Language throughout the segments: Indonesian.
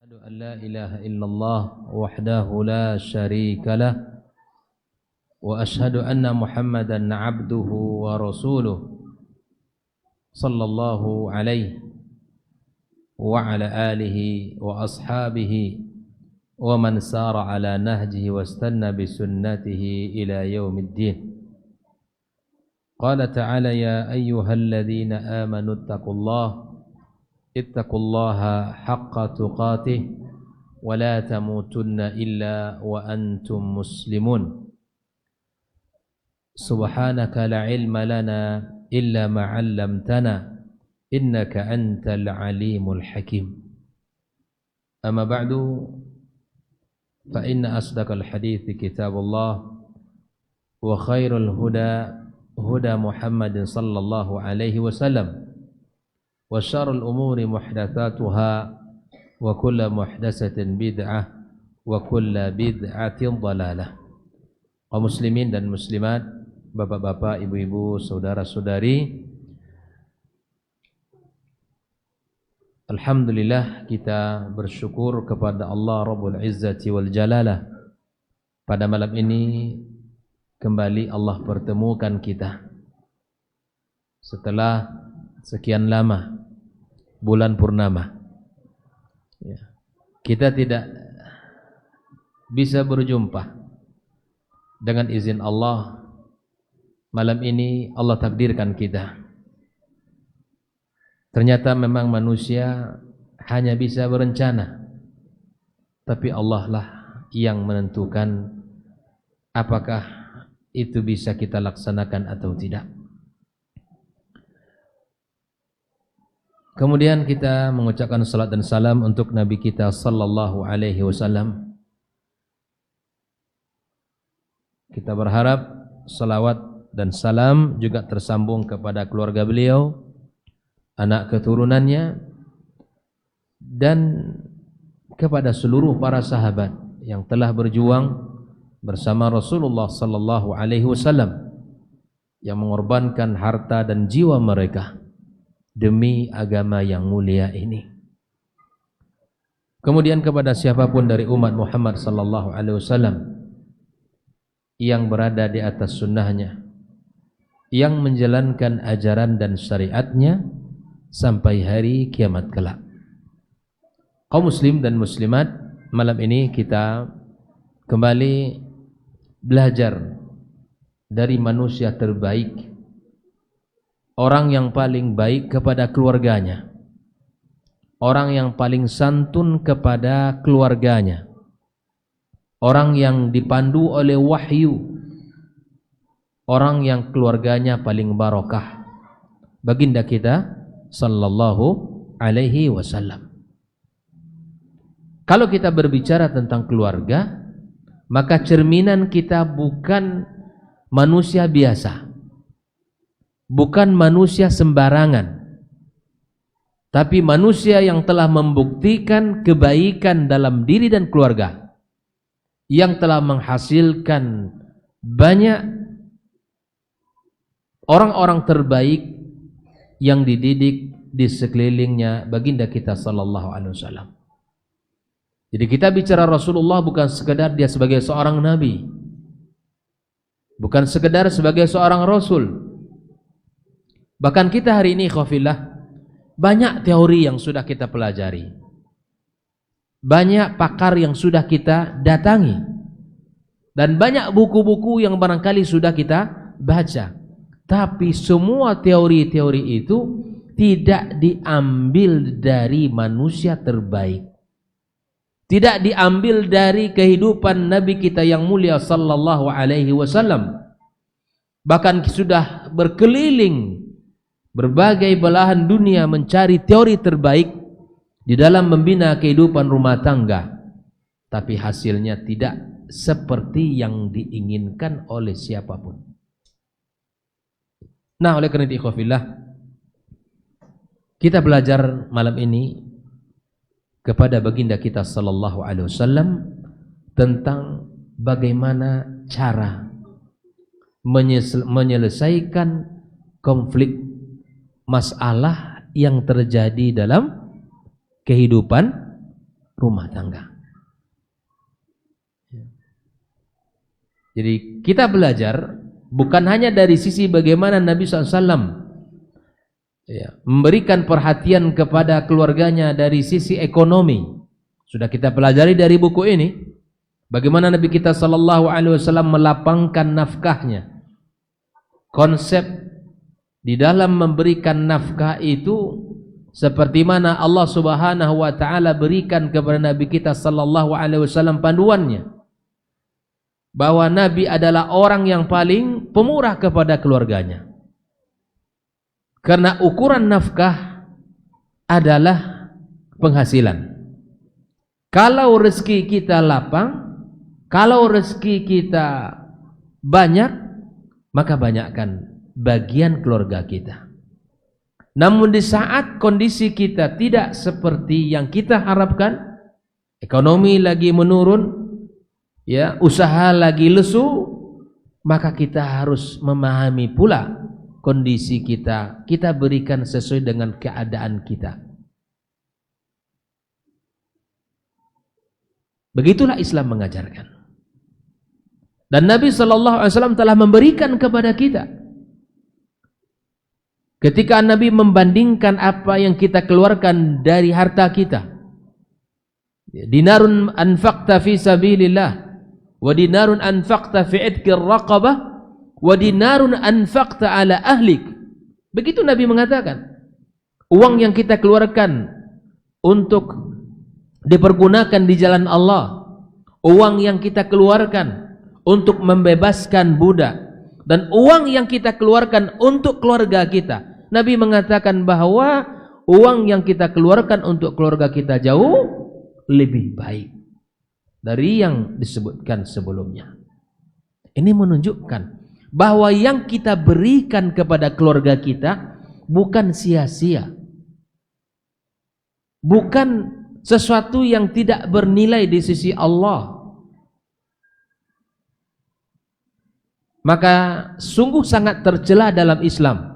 أشهد أن لا إله إلا الله وحده لا شريك له وأشهد أن محمدا عبده ورسوله صلى الله عليه وعلى آله وأصحابه ومن سار على نهجه واستنى بسنته إلى يوم الدين. قال تعالى: يا أيها الذين آمنوا اتقوا الله حق تقاته ولا تموتن إلا وأنتم مسلمون. سبحانك لا علم لنا إلا ما علمتنا إنك أنت العليم الحكيم. أما بعد فإن أصدق الحديث كتاب الله وخير الهدى هدى محمد صلى الله عليه وسلم وشر الأمور محدثاتها وكل محدثة بدعة وكل بدعة ضلالة. Kaum muslimin dan muslimat, bapak-bapak, ibu-ibu, saudara-saudari, alhamdulillah kita bersyukur kepada Allah Rabbul Izzati wal Jalalah. Pada malam ini kembali Allah pertemukan kita setelah sekian lama bulan purnama. Kita tidak bisa berjumpa. Dengan izin Allah, malam ini Allah takdirkan kita. Ternyata memang manusia hanya bisa berencana, tapi Allah lah yang menentukan apakah itu bisa kita laksanakan atau tidak. Kemudian kita mengucapkan salat dan salam untuk Nabi kita sallallahu alaihi wasallam. Kita berharap salawat dan salam juga tersambung kepada keluarga beliau, anak keturunannya, dan kepada seluruh para sahabat yang telah berjuang bersama Rasulullah sallallahu alaihi wasallam, yang mengorbankan harta dan jiwa mereka demi agama yang mulia ini. Kemudian kepada siapapun dari umat Muhammad sallallahu alaihi wasallam yang berada di atas sunnahnya, yang menjalankan ajaran dan syariatnya sampai hari kiamat kelak. Kaum muslim dan muslimat, malam ini kita kembali belajar dari manusia terbaik, orang yang paling baik kepada keluarganya, orang yang paling santun kepada keluarganya, orang yang dipandu oleh wahyu, orang yang keluarganya paling barokah, baginda kita sallallahu alaihi wasallam. Kalau kita berbicara tentang keluarga, maka cerminan kita bukan manusia biasa, bukan manusia sembarangan, tapi manusia yang telah membuktikan kebaikan dalam diri dan keluarga, yang telah menghasilkan banyak orang-orang terbaik yang dididik di sekelilingnya baginda kita sallallahu alaihi wasallam. Jadi kita bicara Rasulullah bukan sekedar dia sebagai seorang nabi, bukan sekedar sebagai seorang rasul. Bahkan kita hari ini khafillah, banyak teori yang sudah kita pelajari, banyak pakar yang sudah kita datangi, dan banyak buku-buku yang barangkali sudah kita baca. Tapi semua teori-teori itu tidak diambil dari manusia terbaik, tidak diambil dari kehidupan Nabi kita yang mulia sallallahu alaihi wasallam. Bahkan sudah berkeliling berbagai belahan dunia mencari teori terbaik di dalam membina kehidupan rumah tangga, tapi hasilnya tidak seperti yang diinginkan oleh siapapun. Nah, oleh karena itu ikhwafillah, kita belajar malam ini kepada baginda kita sallallahu alaihi wasallam tentang bagaimana cara menyelesaikan konflik masalah yang terjadi dalam kehidupan rumah tangga. Jadi kita belajar bukan hanya dari sisi bagaimana Nabi SAW memberikan perhatian kepada keluarganya dari sisi ekonomi. Sudah kita pelajari dari buku ini bagaimana Nabi kita SAW melapangkan nafkahnya. Konsep di dalam memberikan nafkah itu seperti mana Allah Subhanahu wa taala berikan kepada Nabi kita SAW panduannya. Bahwa Nabi adalah orang yang paling pemurah kepada keluarganya. Karena ukuran nafkah adalah penghasilan. Kalau rezeki kita lapang, kalau rezeki kita banyak, maka banyakkan bagian keluarga kita. Namun di saat kondisi kita tidak seperti yang kita harapkan, ekonomi lagi menurun, ya, usaha lagi lesu, maka kita harus memahami pula kondisi kita. Kita berikan sesuai dengan keadaan kita. Begitulah Islam mengajarkan. Dan Nabi SAW telah memberikan kepada kita. Ketika Nabi membandingkan apa yang kita keluarkan dari harta kita, dinarun anfaqta fi sabilillah, wa dinarun anfaqta fi idkir raqabah, wa dinarun anfaqta ala ahlik. Begitu Nabi mengatakan, uang yang kita keluarkan untuk dipergunakan di jalan Allah, uang yang kita keluarkan untuk membebaskan budak, dan uang yang kita keluarkan untuk keluarga kita. Nabi mengatakan bahwa uang yang kita keluarkan untuk keluarga kita jauh lebih baik dari yang disebutkan sebelumnya. Ini menunjukkan bahwa yang kita berikan kepada keluarga kita bukan sia-sia, bukan sesuatu yang tidak bernilai di sisi Allah. Maka sungguh sangat tercela dalam Islam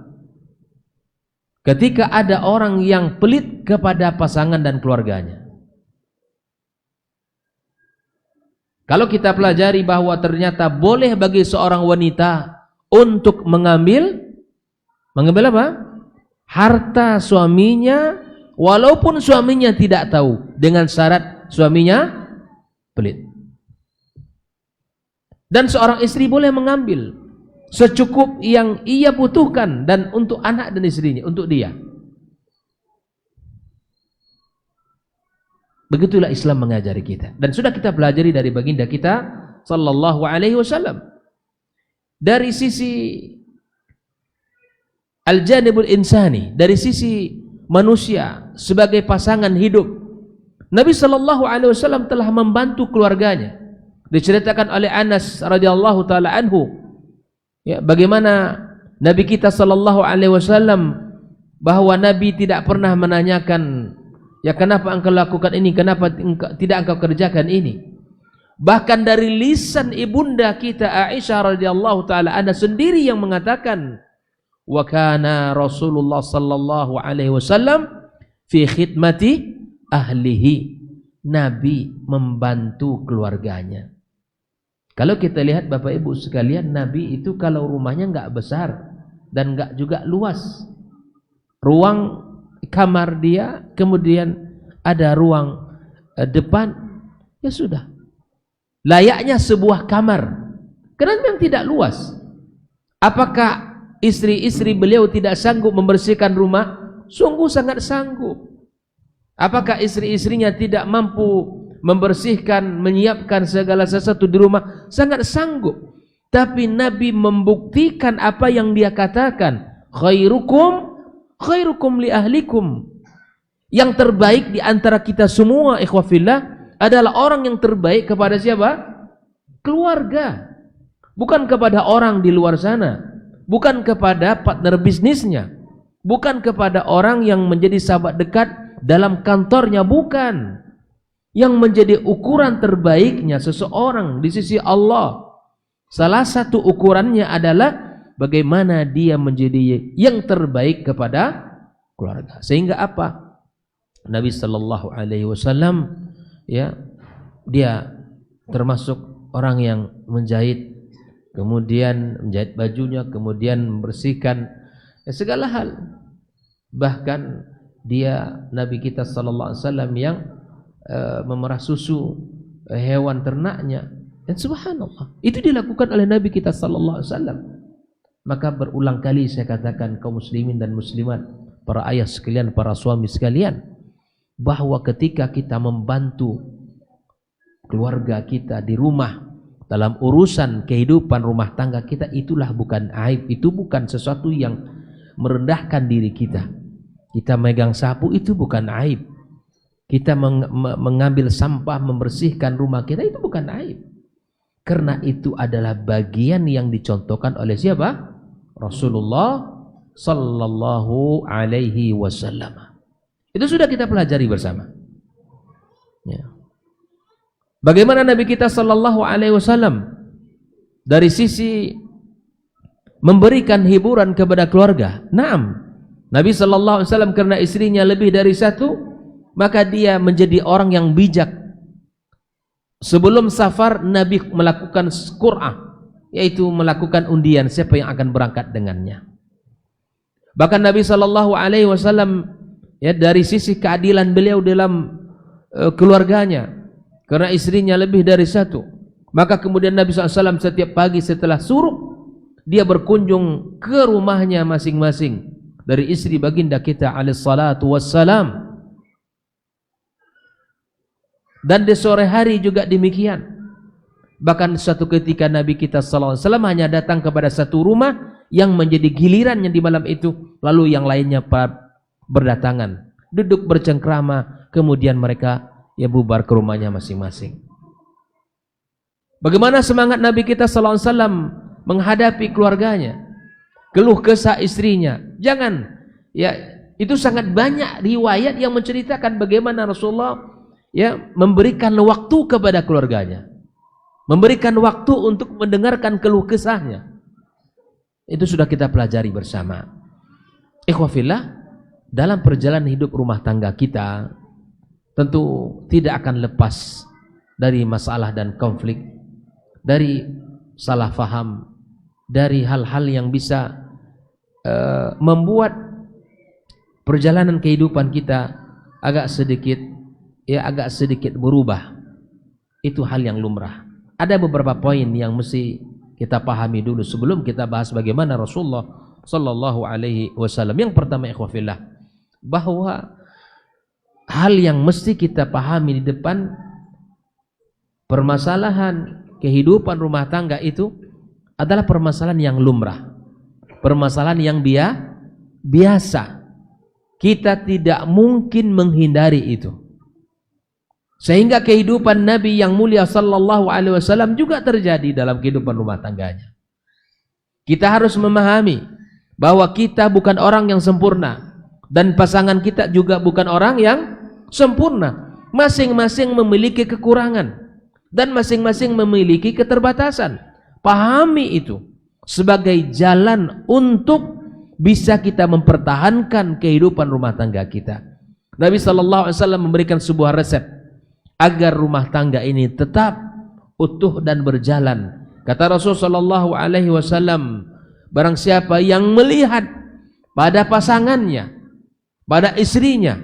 ketika ada orang yang pelit kepada pasangan dan keluarganya. Kalau kita pelajari bahwa ternyata boleh bagi seorang wanita untuk mengambil apa? Harta suaminya, walaupun suaminya tidak tahu, dengan syarat suaminya pelit. Dan seorang istri boleh mengambil secukup yang ia butuhkan dan untuk anak dan istrinya, untuk dia. Begitulah Islam mengajari kita, dan sudah kita pelajari dari baginda kita sallallahu alaihi wasallam. Dari sisi al-janibul insani, dari sisi manusia sebagai pasangan hidup, Nabi sallallahu alaihi wasallam telah membantu keluarganya. Diceritakan oleh Anas radhiyallahu taala anhu, ya, bagaimana Nabi kita sallallahu alaihi wasallam, bahwa Nabi tidak pernah menanyakan, ya, kenapa engkau lakukan ini, kenapa tidak engkau kerjakan ini. Bahkan dari lisan ibunda kita Aisyah radhiyallahu taala anha sendiri yang mengatakan, wa kana Rasulullah sallallahu alaihi wasallam fi khidmati ahlihi. Nabi membantu keluarganya. Kalau kita lihat Bapak Ibu sekalian, Nabi itu kalau rumahnya enggak besar dan enggak juga luas, ruang kamar dia, kemudian ada ruang depan, ya sudah, layaknya sebuah kamar, karena memang tidak luas. Apakah istri-istri beliau tidak sanggup membersihkan rumah? Sungguh sangat sanggup. Apakah istri-istrinya tidak mampu membersihkan, menyiapkan segala sesuatu di rumah? Sangat sanggup. Tapi Nabi membuktikan apa yang dia katakan, khairukum li ahlikum. Yang terbaik di antara kita semua, ikhwafillah, adalah orang yang terbaik kepada siapa? Keluarga. Bukan kepada orang di luar sana, bukan kepada partner bisnisnya, bukan kepada orang yang menjadi sahabat dekat dalam kantornya, bukan. Yang menjadi ukuran terbaiknya seseorang di sisi Allah, salah satu ukurannya adalah bagaimana dia menjadi yang terbaik kepada keluarga. Sehingga apa? Nabi sallallahu alaihi wasallam ya dia termasuk orang yang menjahit, kemudian menjahit bajunya, kemudian membersihkan segala hal. Bahkan dia Nabi kita sallallahu alaihi wasallam yang memerah susu hewan ternaknya, dan subhanallah itu dilakukan oleh Nabi kita sallallahu alaihi wasallam. Maka berulang kali saya katakan kaum muslimin dan muslimat, para ayah sekalian, para suami sekalian, bahwa ketika kita membantu keluarga kita di rumah dalam urusan kehidupan rumah tangga kita, itulah bukan aib, itu bukan sesuatu yang merendahkan diri kita. Kita megang sapu itu bukan aib. Kita mengambil sampah, membersihkan rumah kita itu bukan aib. Karena itu adalah bagian yang dicontohkan oleh siapa? Rasulullah sallallahu alaihi wasallam. Itu sudah kita pelajari bersama. Ya. Bagaimana Nabi kita sallallahu alaihi wasallam dari sisi memberikan hiburan kepada keluarga? Naam. Nabi sallallahu alaihi wasallam karena istrinya lebih dari satu, maka dia menjadi orang yang bijak. Sebelum safar Nabi melakukan qur'ah, yaitu melakukan undian siapa yang akan berangkat dengannya. Bahkan Nabi sallallahu alaihi wasallam ya dari sisi keadilan beliau dalam keluarganya, karena istrinya lebih dari satu, maka kemudian Nabi SAW setiap pagi setelah suruk dia berkunjung ke rumahnya masing-masing dari istri baginda kita alaihi salatu wassalam. Dan di sore hari juga demikian. Bahkan suatu ketika Nabi kita sallallahu alaihi wasallam hanya datang kepada satu rumah yang menjadi gilirannya di malam itu, lalu yang lainnya berdatangan, duduk bercengkrama, kemudian mereka ya bubar ke rumahnya masing-masing. Bagaimana semangat Nabi kita sallallahu alaihi wasallam menghadapi keluarganya, keluh kesah istrinya. Jangan ya, itu sangat banyak riwayat yang menceritakan bagaimana Rasulullah ya memberikan waktu kepada keluarganya, memberikan waktu untuk mendengarkan keluh kesahnya. Itu sudah kita pelajari bersama. Ikhwafillah, dalam perjalanan hidup rumah tangga kita tentu tidak akan lepas dari masalah dan konflik, dari salah faham, dari hal-hal yang bisa membuat perjalanan kehidupan kita agak sedikit berubah. Itu hal yang lumrah. Ada beberapa poin yang mesti kita pahami dulu sebelum kita bahas bagaimana Rasulullah sallallahu alaihi wasallam. Yang pertama ikhwafillah, bahwa hal yang mesti kita pahami di depan permasalahan kehidupan rumah tangga itu adalah permasalahan yang lumrah, permasalahan yang biasa. Kita tidak mungkin menghindari itu. Sehingga kehidupan Nabi yang mulia sallallahu alaihi wasallam juga terjadi dalam kehidupan rumah tangganya. Kita harus memahami bahwa kita bukan orang yang sempurna dan pasangan kita juga bukan orang yang sempurna. Masing-masing memiliki kekurangan dan masing-masing memiliki keterbatasan. Pahami itu sebagai jalan untuk bisa kita mempertahankan kehidupan rumah tangga kita. Nabi sallallahu alaihi wasallam memberikan sebuah resep agar rumah tangga ini tetap utuh dan berjalan. Kata Rasulullah sallallahu alaihi wasallam, barang siapa yang melihat pada pasangannya, pada istrinya,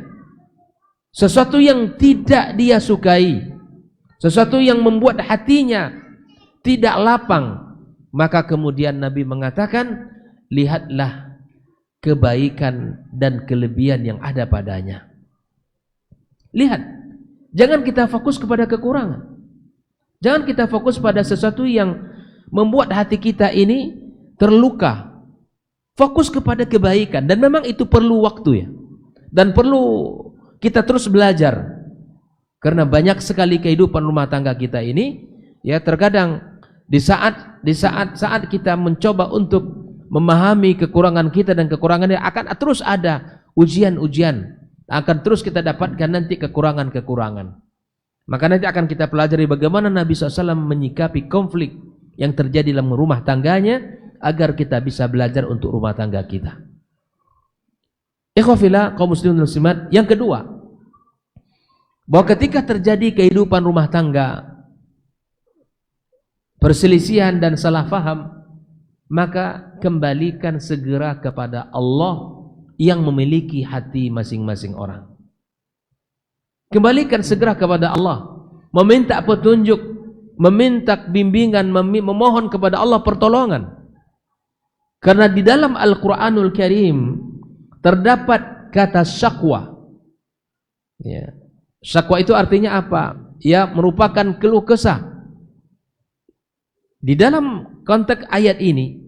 sesuatu yang tidak dia sukai, sesuatu yang membuat hatinya tidak lapang, maka kemudian Nabi mengatakan, lihatlah kebaikan dan kelebihan yang ada padanya. Lihat. Jangan kita fokus kepada kekurangan. Jangan kita fokus pada sesuatu yang membuat hati kita ini terluka. Fokus kepada kebaikan, dan memang itu perlu waktu ya. Dan perlu kita terus belajar. Karena banyak sekali kehidupan rumah tangga kita ini ya, terkadang di saat kita mencoba untuk memahami kekurangan kita dan kekurangannya, akan terus ada ujian-ujian. Akan terus kita dapatkan nanti kekurangan-kekurangan. Maka nanti akan kita pelajari bagaimana Nabi SAW menyikapi konflik yang terjadi dalam rumah tangganya, agar kita bisa belajar untuk rumah tangga kita. Ikhwafillah kaum muslimin dan muslimat, yang kedua, bahwa ketika terjadi kehidupan rumah tangga, perselisihan dan salah faham, maka kembalikan segera kepada Allah yang memiliki hati masing-masing orang. Kembalikan segera kepada Allah, meminta petunjuk, meminta bimbingan, memohon kepada Allah pertolongan. Karena di dalam Al-Quranul Karim terdapat kata syakwa. Ya. Syakwa itu artinya apa? Ya, merupakan keluh kesah. Di dalam konteks ayat ini,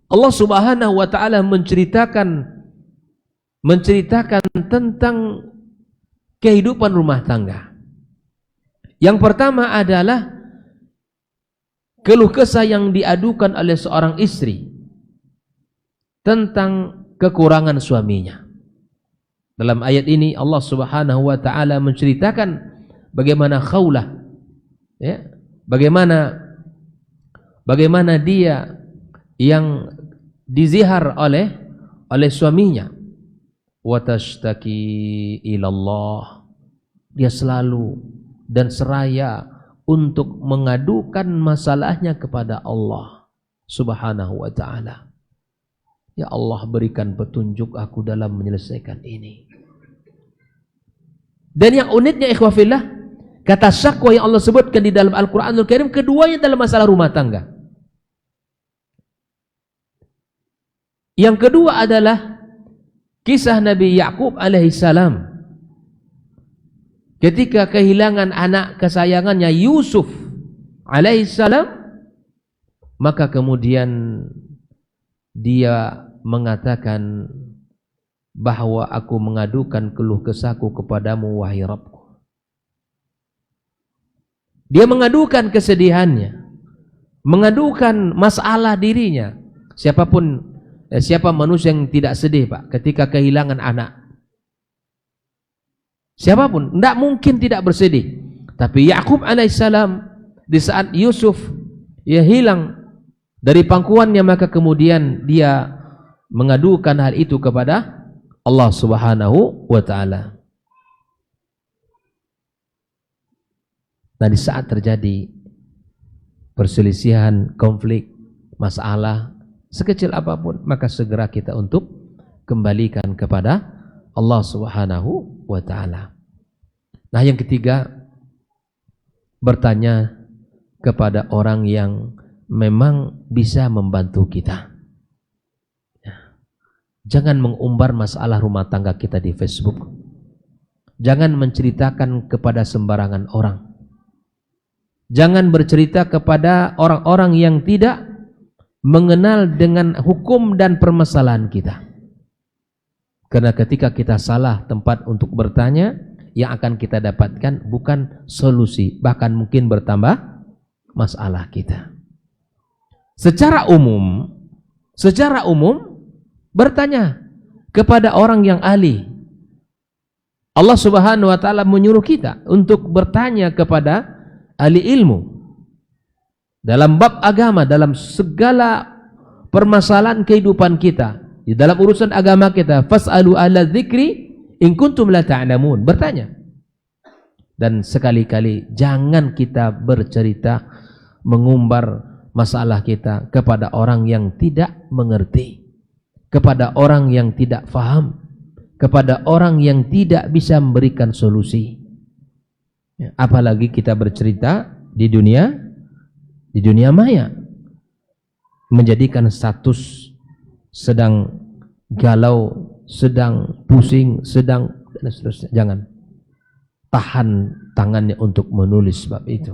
Allah Subhanahu wa taala menceritakan tentang kehidupan rumah tangga. Yang pertama adalah keluh kesah yang diadukan oleh seorang istri tentang kekurangan suaminya. Dalam ayat ini Allah Subhanahu wa taala menceritakan bagaimana Khawlah, ya, bagaimana dia yang dizihar oleh suaminya. Wa tashtaki ilallah, dia selalu dan seraya untuk mengadukan masalahnya kepada Allah Subhanahu wa taala. Ya Allah, berikan petunjuk aku dalam menyelesaikan ini. Dan yang uniknya ikhwafillah, kata syakwa yang Allah sebutkan di dalam Al-Quranul Karim, keduanya dalam masalah rumah tangga. Yang kedua adalah kisah Nabi Yakub alaihissalam ketika kehilangan anak kesayangannya Yusuf alaihissalam, maka kemudian dia mengatakan bahwa aku mengadukan keluh kesahku kepadamu wahai Rabbku. Dia mengadukan kesedihannya, mengadukan masalah dirinya. Siapa manusia yang tidak sedih, Pak, ketika kehilangan anak? Siapapun, tidak mungkin tidak bersedih. Tapi Yakub alaihissalam, di saat Yusuf hilang dari pangkuannya, maka kemudian dia mengadukan hal itu kepada Allah Subhanahu wa taala. Nah, di saat terjadi perselisihan, konflik, masalah sekecil apapun, maka segera kita untuk kembalikan kepada Allah Subhanahu wa taala. Nah, yang ketiga, bertanya kepada orang yang memang bisa membantu kita. Jangan mengumbar masalah rumah tangga kita di Facebook. Jangan menceritakan kepada sembarangan orang. Jangan bercerita kepada orang-orang yang tidak mengenal dengan hukum dan permasalahan kita. Karena ketika kita salah tempat untuk bertanya, yang akan kita dapatkan bukan solusi, bahkan mungkin bertambah masalah kita. Secara umum bertanya kepada orang yang ahli. Allah Subhanahu wa taala menyuruh kita untuk bertanya kepada ahli ilmu dalam bab agama, dalam segala permasalahan kehidupan kita, di dalam urusan agama kita. Fas'alu ahla dzikri in kuntum la ta'lamun. Bertanya. Dan sekali-kali jangan kita bercerita, mengumbar masalah kita kepada orang yang tidak mengerti, kepada orang yang tidak faham, kepada orang yang tidak bisa memberikan solusi. Apalagi kita bercerita di dunia maya, menjadikan status sedang galau, sedang pusing, sedang dan seterusnya. Jangan. Tahan tangannya untuk menulis bab itu.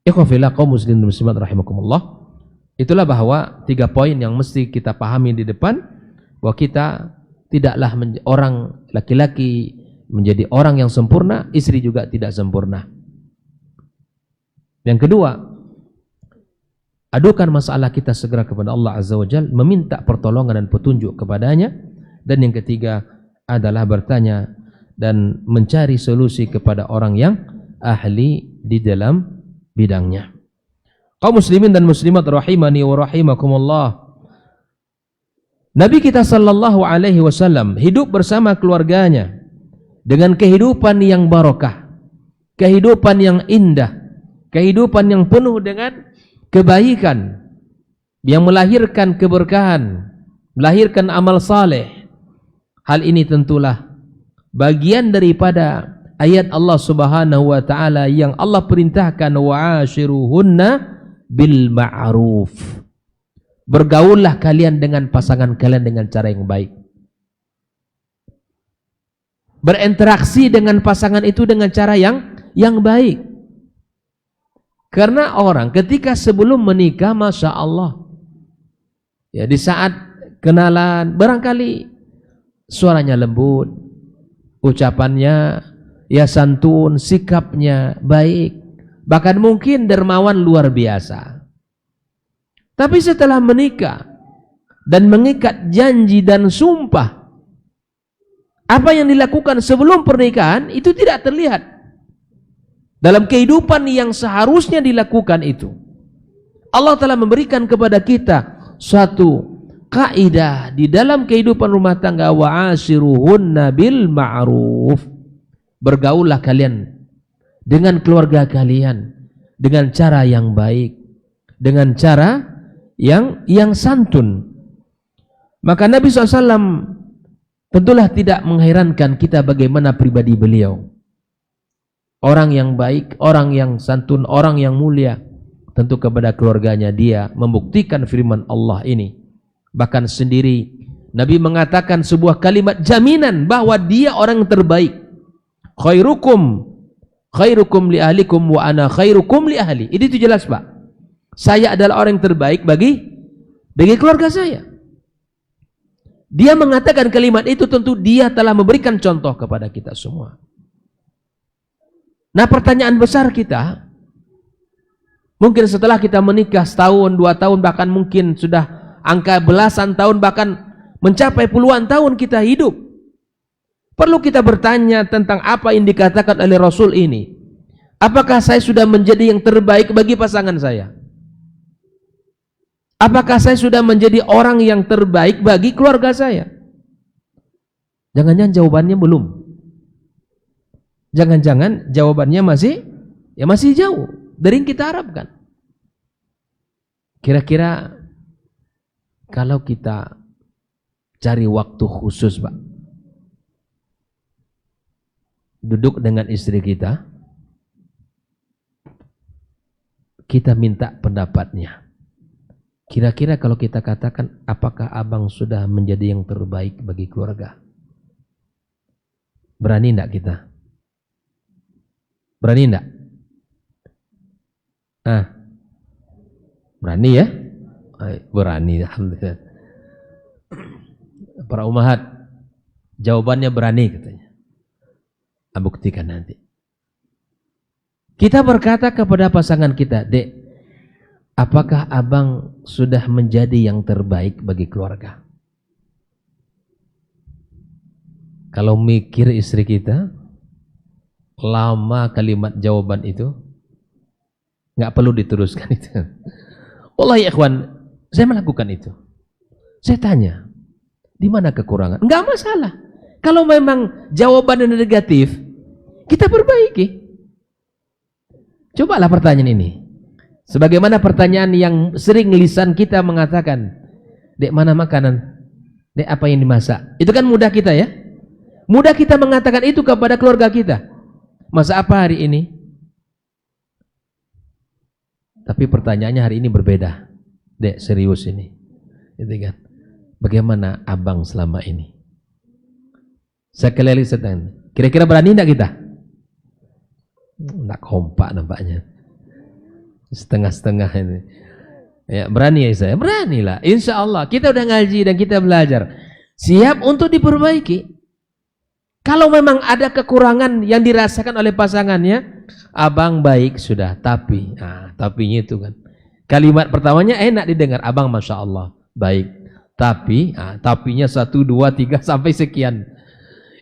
Ikhwafillah kaum muslimin dan muslimat rahimakumullah. Itulah bahwa 3 poin yang mesti kita pahami di depan, bahwa kita tidaklah orang laki-laki menjadi orang yang sempurna, istri juga tidak sempurna. Yang kedua, adukan masalah kita segera kepada Allah Azza wa Jalla, meminta pertolongan dan petunjuk kepadanya. Dan yang ketiga adalah bertanya dan mencari solusi kepada orang yang ahli di dalam bidangnya. Kaum muslimin dan muslimat rahimani wa rahimakumullah. Nabi kita sallallahu alaihi wasallam hidup bersama keluarganya dengan kehidupan yang barokah, kehidupan yang indah, kehidupan yang penuh dengan kebaikan, yang melahirkan keberkahan, melahirkan amal saleh. Hal ini tentulah bagian daripada ayat Allah Subhanahu wa taala yang Allah perintahkan wa'ashiruhunna bil ma'ruf. Bergaullah kalian dengan pasangan kalian dengan cara yang baik. Berinteraksi dengan pasangan itu dengan cara yang baik. Karena orang ketika sebelum menikah, Masya Allah, ya, di saat kenalan barangkali suaranya lembut, ucapannya ya santun, sikapnya baik, bahkan mungkin dermawan luar biasa. Tapi setelah menikah dan mengikat janji dan sumpah, apa yang dilakukan sebelum pernikahan itu tidak terlihat dalam kehidupan yang seharusnya dilakukan itu. Allah telah memberikan kepada kita suatu kaidah di dalam kehidupan rumah tangga, wa'ashiruhunna bil ma'ruf. Bergaullah kalian dengan keluarga kalian dengan cara yang baik, dengan cara yang santun. Maka Nabi SAW tentulah tidak mengherankan kita bagaimana pribadi beliau. Orang yang baik, orang yang santun, orang yang mulia. Tentu kepada keluarganya dia membuktikan firman Allah ini. Bahkan sendiri Nabi mengatakan sebuah kalimat jaminan bahwa dia orang yang terbaik. Khairukum li ahlikum wa ana khairukum li ahli. Itu jelas, Pak. Saya adalah orang yang terbaik bagi keluarga saya. Dia mengatakan kalimat itu, tentu dia telah memberikan contoh kepada kita semua. Nah, pertanyaan besar kita, mungkin setelah kita menikah setahun, 2 tahun, bahkan mungkin sudah angka belasan tahun, bahkan mencapai puluhan tahun kita hidup, perlu kita bertanya tentang apa yang dikatakan oleh Rasul ini. Apakah saya sudah menjadi yang terbaik bagi pasangan saya? Apakah saya sudah menjadi orang yang terbaik bagi keluarga saya? Jangan-jangan jawabannya belum. Jangan-jangan jawabannya masih jauh dari yang kita harapkan. Kira-kira kalau kita cari waktu khusus, Pak, duduk dengan istri kita minta pendapatnya. Kira-kira kalau kita katakan, apakah abang sudah menjadi yang terbaik bagi keluarga? Berani enggak kita? Berani enggak? Berani ya? Berani, alhamdulillah. Para ummahat, jawabannya berani katanya. Buktikan nanti. Kita berkata kepada pasangan kita, Dek, apakah abang sudah menjadi yang terbaik bagi keluarga? Kalau mikir istri kita, lama kalimat jawaban itu, nggak perlu diteruskan itu. Wallahi ikhwan, saya melakukan itu. Saya tanya, di mana kekurangan? Nggak masalah. Kalau memang jawabannya negatif, kita perbaiki. Cobalah pertanyaan ini. Sebagaimana pertanyaan yang sering lisan kita mengatakan, Dek, mana makanan? Dek, apa yang dimasak? Itu kan mudah kita ya. Mudah kita mengatakan itu kepada keluarga kita. Masak apa hari ini? Tapi pertanyaannya hari ini berbeda. Dek, serius ini. Gitu kan. Bagaimana abang selama ini? Sekali lagi, kira-kira berani enggak kita? Enggak kompak nampaknya. Setengah-setengah ini. Ya, berani ya saya? Beranilah. Insya Allah kita udah ngaji dan kita belajar. Siap untuk diperbaiki. Kalau memang ada kekurangan yang dirasakan oleh pasangannya, abang baik sudah, tapi, tapinya itu kan. Kalimat pertamanya enak didengar, abang Masya Allah, baik. Tapi, tapinya 1, 2, 3 sampai sekian.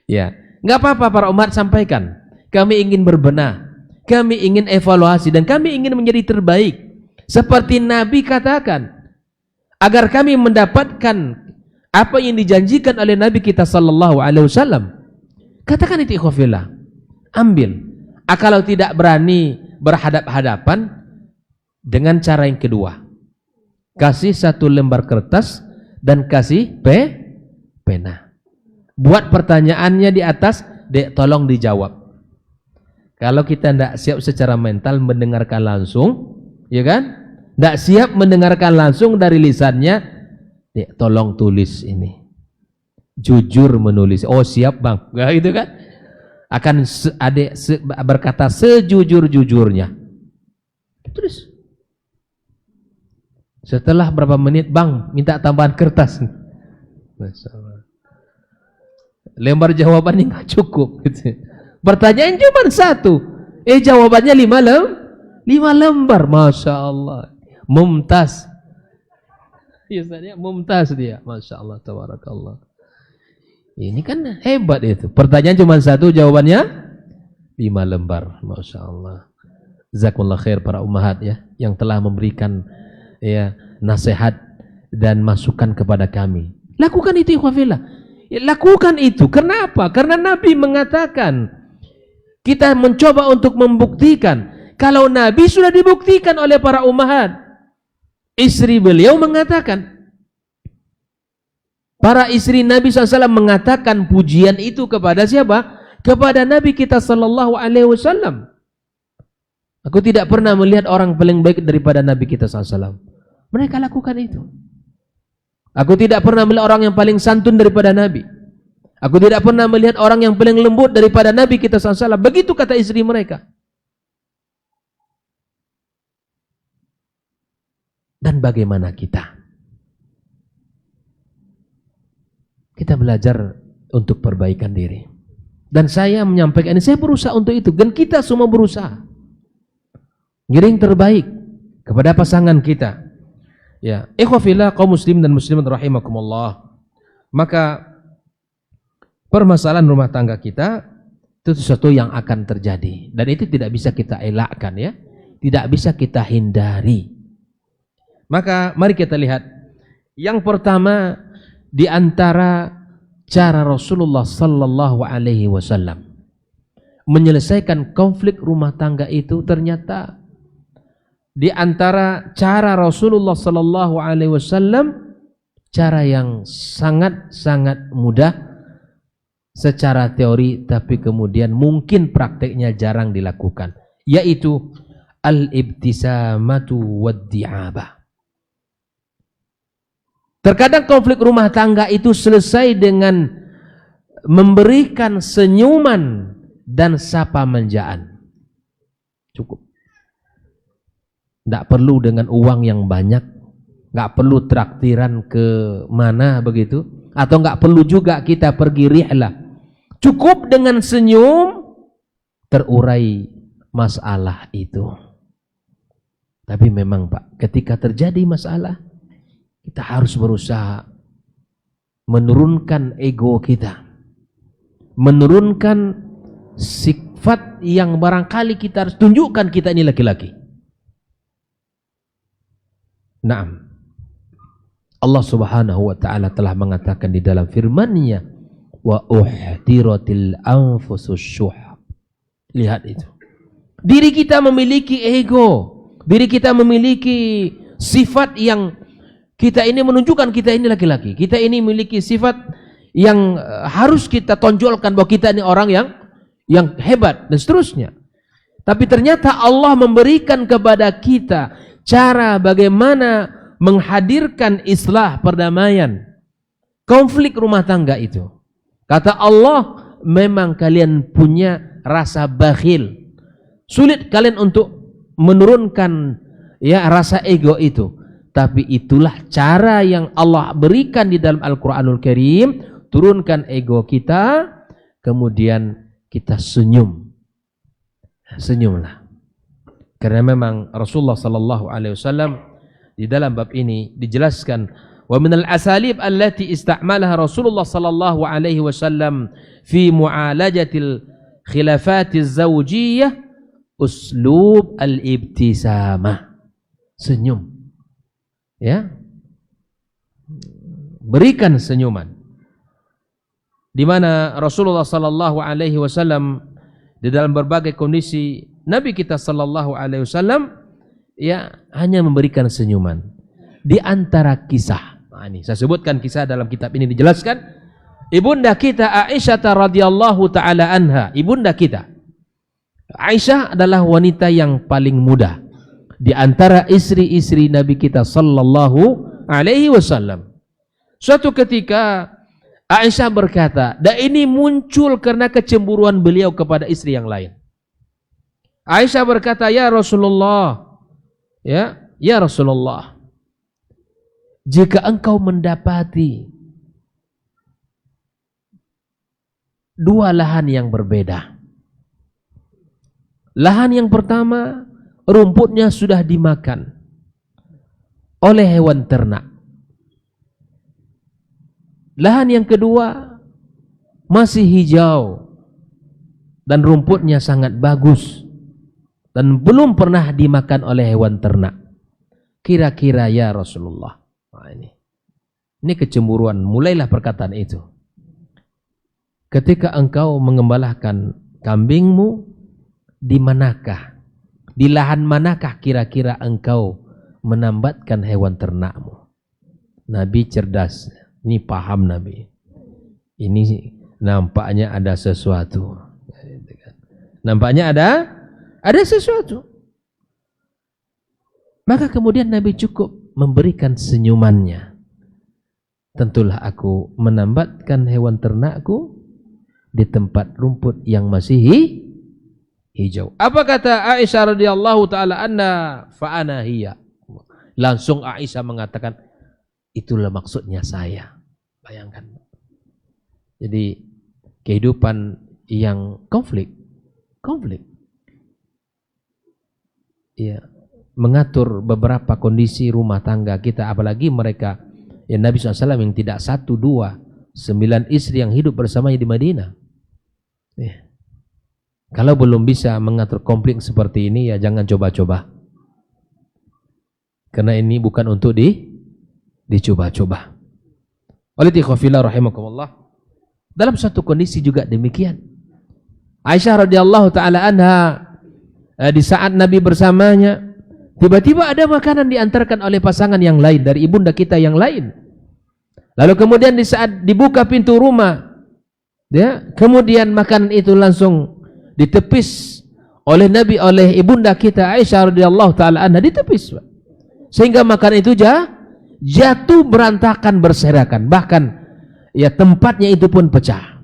Ya, nggak apa-apa para umat, sampaikan. Kami ingin berbenah, kami ingin evaluasi, dan kami ingin menjadi terbaik. Seperti Nabi katakan, agar kami mendapatkan apa yang dijanjikan oleh Nabi kita Sallallahu Alaihi Wasallam. Katakan itu ikhwafillah. Ambil. Kalau tidak berani berhadap-hadapan, dengan cara yang kedua. Kasih satu lembar kertas dan kasih pena. Buat pertanyaannya di atas, Dek, tolong dijawab. Kalau kita tidak siap secara mental mendengarkan langsung, ya kan? Tidak siap mendengarkan langsung dari lisannya, Dek, tolong tulis ini. Jujur menulis. Oh, siap bang. Nah, gitu kan? Akan adik berkata sejujur-jujurnya. Tulis. Setelah berapa menit, bang, minta tambahan kertas. Lembar jawabannya nggak cukup. Gitu. Pertanyaan cuma satu. Jawabannya 5 lembar. Masya Allah. Mumtaz. Biasanya mumtaz dia. Masya Allah. Tabarakallah. Ini kan hebat itu. Pertanyaan cuma satu, jawabannya 5 lembar. Masya Allah. Jazakumullah khair para ummahat ya, yang telah memberikan ya nasihat dan masukan kepada kami. Lakukan itu ikhwafillah. Ya, lakukan itu. Kenapa? Karena Nabi mengatakan, kita mencoba untuk membuktikan. Kalau Nabi sudah dibuktikan oleh para ummahat. Istri beliau mengatakan, para istri Nabi SAW mengatakan pujian itu kepada siapa? Kepada Nabi kita sallallahu alaihi wasallam. Aku tidak pernah melihat orang paling baik daripada Nabi kita SAW. Mereka lakukan itu. Aku tidak pernah melihat orang yang paling santun daripada Nabi. Aku tidak pernah melihat orang yang paling lembut daripada Nabi kita SAW. Begitu kata istri mereka. Dan bagaimana kita? Kita belajar untuk perbaikan diri. Dan saya menyampaikan ini, saya berusaha untuk itu. Dan kita semua berusaha. Ngiring terbaik kepada pasangan kita. Ya, ikhwafillah kaum muslim dan muslimat rahimakumullah. Maka permasalahan rumah tangga kita itu sesuatu yang akan terjadi. Dan itu tidak bisa kita elakkan ya. Tidak bisa kita hindari. Maka mari kita lihat. Yang pertama, di antara cara Rasulullah sallallahu alaihi wasallam menyelesaikan konflik rumah tangga itu, ternyata di antara cara Rasulullah sallallahu alaihi wasallam cara yang sangat-sangat mudah secara teori, tapi kemudian mungkin prakteknya jarang dilakukan, yaitu al-ibtisamatu wad-di'abah. Terkadang konflik rumah tangga itu selesai dengan memberikan senyuman dan sapa manjaan. Cukup. Tidak perlu dengan uang yang banyak. Tidak perlu traktiran ke mana begitu. Atau tidak perlu juga kita pergi rihlah. Cukup dengan senyum terurai masalah itu. Tapi memang Pak, ketika terjadi masalah, kita harus berusaha menurunkan ego kita, menurunkan sifat yang barangkali kita harus tunjukkan kita ini laki-laki. Naam, Allah subhanahu wa ta'ala telah mengatakan di dalam firman-Nya, wa uhdiratil anfusus syuh. Lihat itu, diri kita memiliki ego, diri kita memiliki sifat yang kita ini menunjukkan kita ini laki-laki. Kita ini memiliki sifat yang harus kita tonjolkan bahwa kita ini orang yang hebat dan seterusnya. Tapi ternyata Allah memberikan kepada kita cara bagaimana menghadirkan islah, perdamaian konflik rumah tangga itu. Kata Allah, memang kalian punya rasa bakhil. Sulit kalian untuk menurunkan ya rasa ego itu. Tapi itulah cara yang Allah berikan di dalam Al-Quranul Karim. Turunkan ego kita, kemudian kita senyum. Senyumlah. Karena memang Rasulullah sallallahu alaihi wasallam di dalam bab ini dijelaskan, wa minal asalib allati istamalaha Rasulullah sallallahu alaihi wasallam fi mu'alajatil khilafatiz zawjiyah uslub al-ibtisamah. Senyum. Ya, berikan senyuman. di mana Rasulullah sallallahu alaihi wasallam di dalam berbagai kondisi Nabi kita sallallahu alaihi wasallam ya hanya memberikan senyuman. Di antara kisah, nah ini saya sebutkan kisah dalam kitab ini dijelaskan, ibunda kita Aisyah radhiyallahu taala anha, ibunda kita Aisyah adalah wanita yang paling muda di antara istri-istri Nabi kita sallallahu alaihi wasallam. Suatu ketika Aisyah berkata, dan ini muncul karena kecemburuan beliau kepada istri yang lain. Aisyah berkata, ya Rasulullah, ya Rasulullah, jika engkau mendapati dua lahan yang berbeda. Lahan yang pertama, rumputnya sudah dimakan oleh hewan ternak. Lahan yang kedua masih hijau dan rumputnya sangat bagus dan belum pernah dimakan oleh hewan ternak. Kira-kira ya Rasulullah. Nah, ini kecemburuan, mulailah perkataan itu. Ketika engkau mengembalakan kambingmu, di manakah, di lahan manakah kira-kira engkau menambatkan hewan ternakmu? Nabi cerdas. Ini paham Nabi. Ini nampaknya ada sesuatu. Nampaknya ada sesuatu. Maka kemudian Nabi cukup memberikan senyumannya. Tentulah aku menambatkan hewan ternakku di tempat rumput yang masih hijau. Apa kata Aisyah radhiyallahu taala anha? Fa ana hiya. Langsung Aisyah mengatakan, itulah maksudnya saya. Bayangkan. Jadi kehidupan yang konflik. Ya, mengatur beberapa kondisi rumah tangga kita, apalagi mereka ya Nabi SAW yang tidak 1, 2, 9 istri yang hidup bersamanya di Madinah. Ya. Kalau belum bisa mengatur konflik seperti ini, ya jangan coba-coba. Karena ini bukan untuk dicoba-coba. Oleh ikhwafillah rahimakumullah, dalam suatu kondisi juga demikian. Aisyah radhiyallahu taala anha di saat Nabi bersamanya, tiba-tiba ada makanan diantarkan oleh pasangan yang lain dari ibunda kita yang lain. Lalu kemudian di saat dibuka pintu rumah, ya, kemudian makanan itu langsung ditepis oleh Nabi, oleh ibunda kita Aisyah radhiyallahu taala anha, ditepis, sehingga makanan itu jatuh berantakan, berserakan, bahkan ya tempatnya itu pun pecah.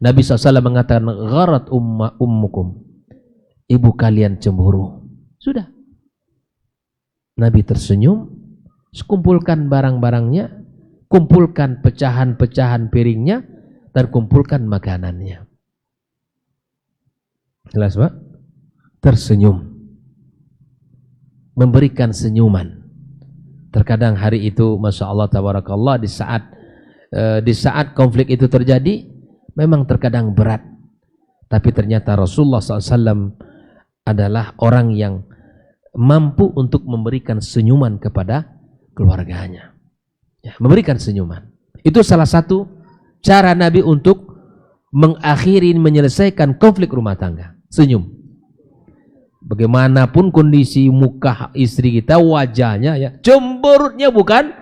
Nabi SAW mengatakan, gharat ummukum, ibu kalian cemburu. Sudah, Nabi tersenyum, kumpulkan barang-barangnya, kumpulkan pecahan-pecahan piringnya, dan kumpulkan makanannya. Jelas Pak? Tersenyum, memberikan senyuman. Terkadang hari itu, Masya Allah, tabarakallah, di saat konflik itu terjadi, memang terkadang berat. Tapi ternyata Rasulullah SAW adalah orang yang mampu untuk memberikan senyuman kepada keluarganya. Ya, memberikan senyuman. Itu salah satu cara Nabi untuk mengakhiri, menyelesaikan konflik rumah tangga. Senyum. Bagaimanapun kondisi muka istri kita, wajahnya ya, cemberutnya bukan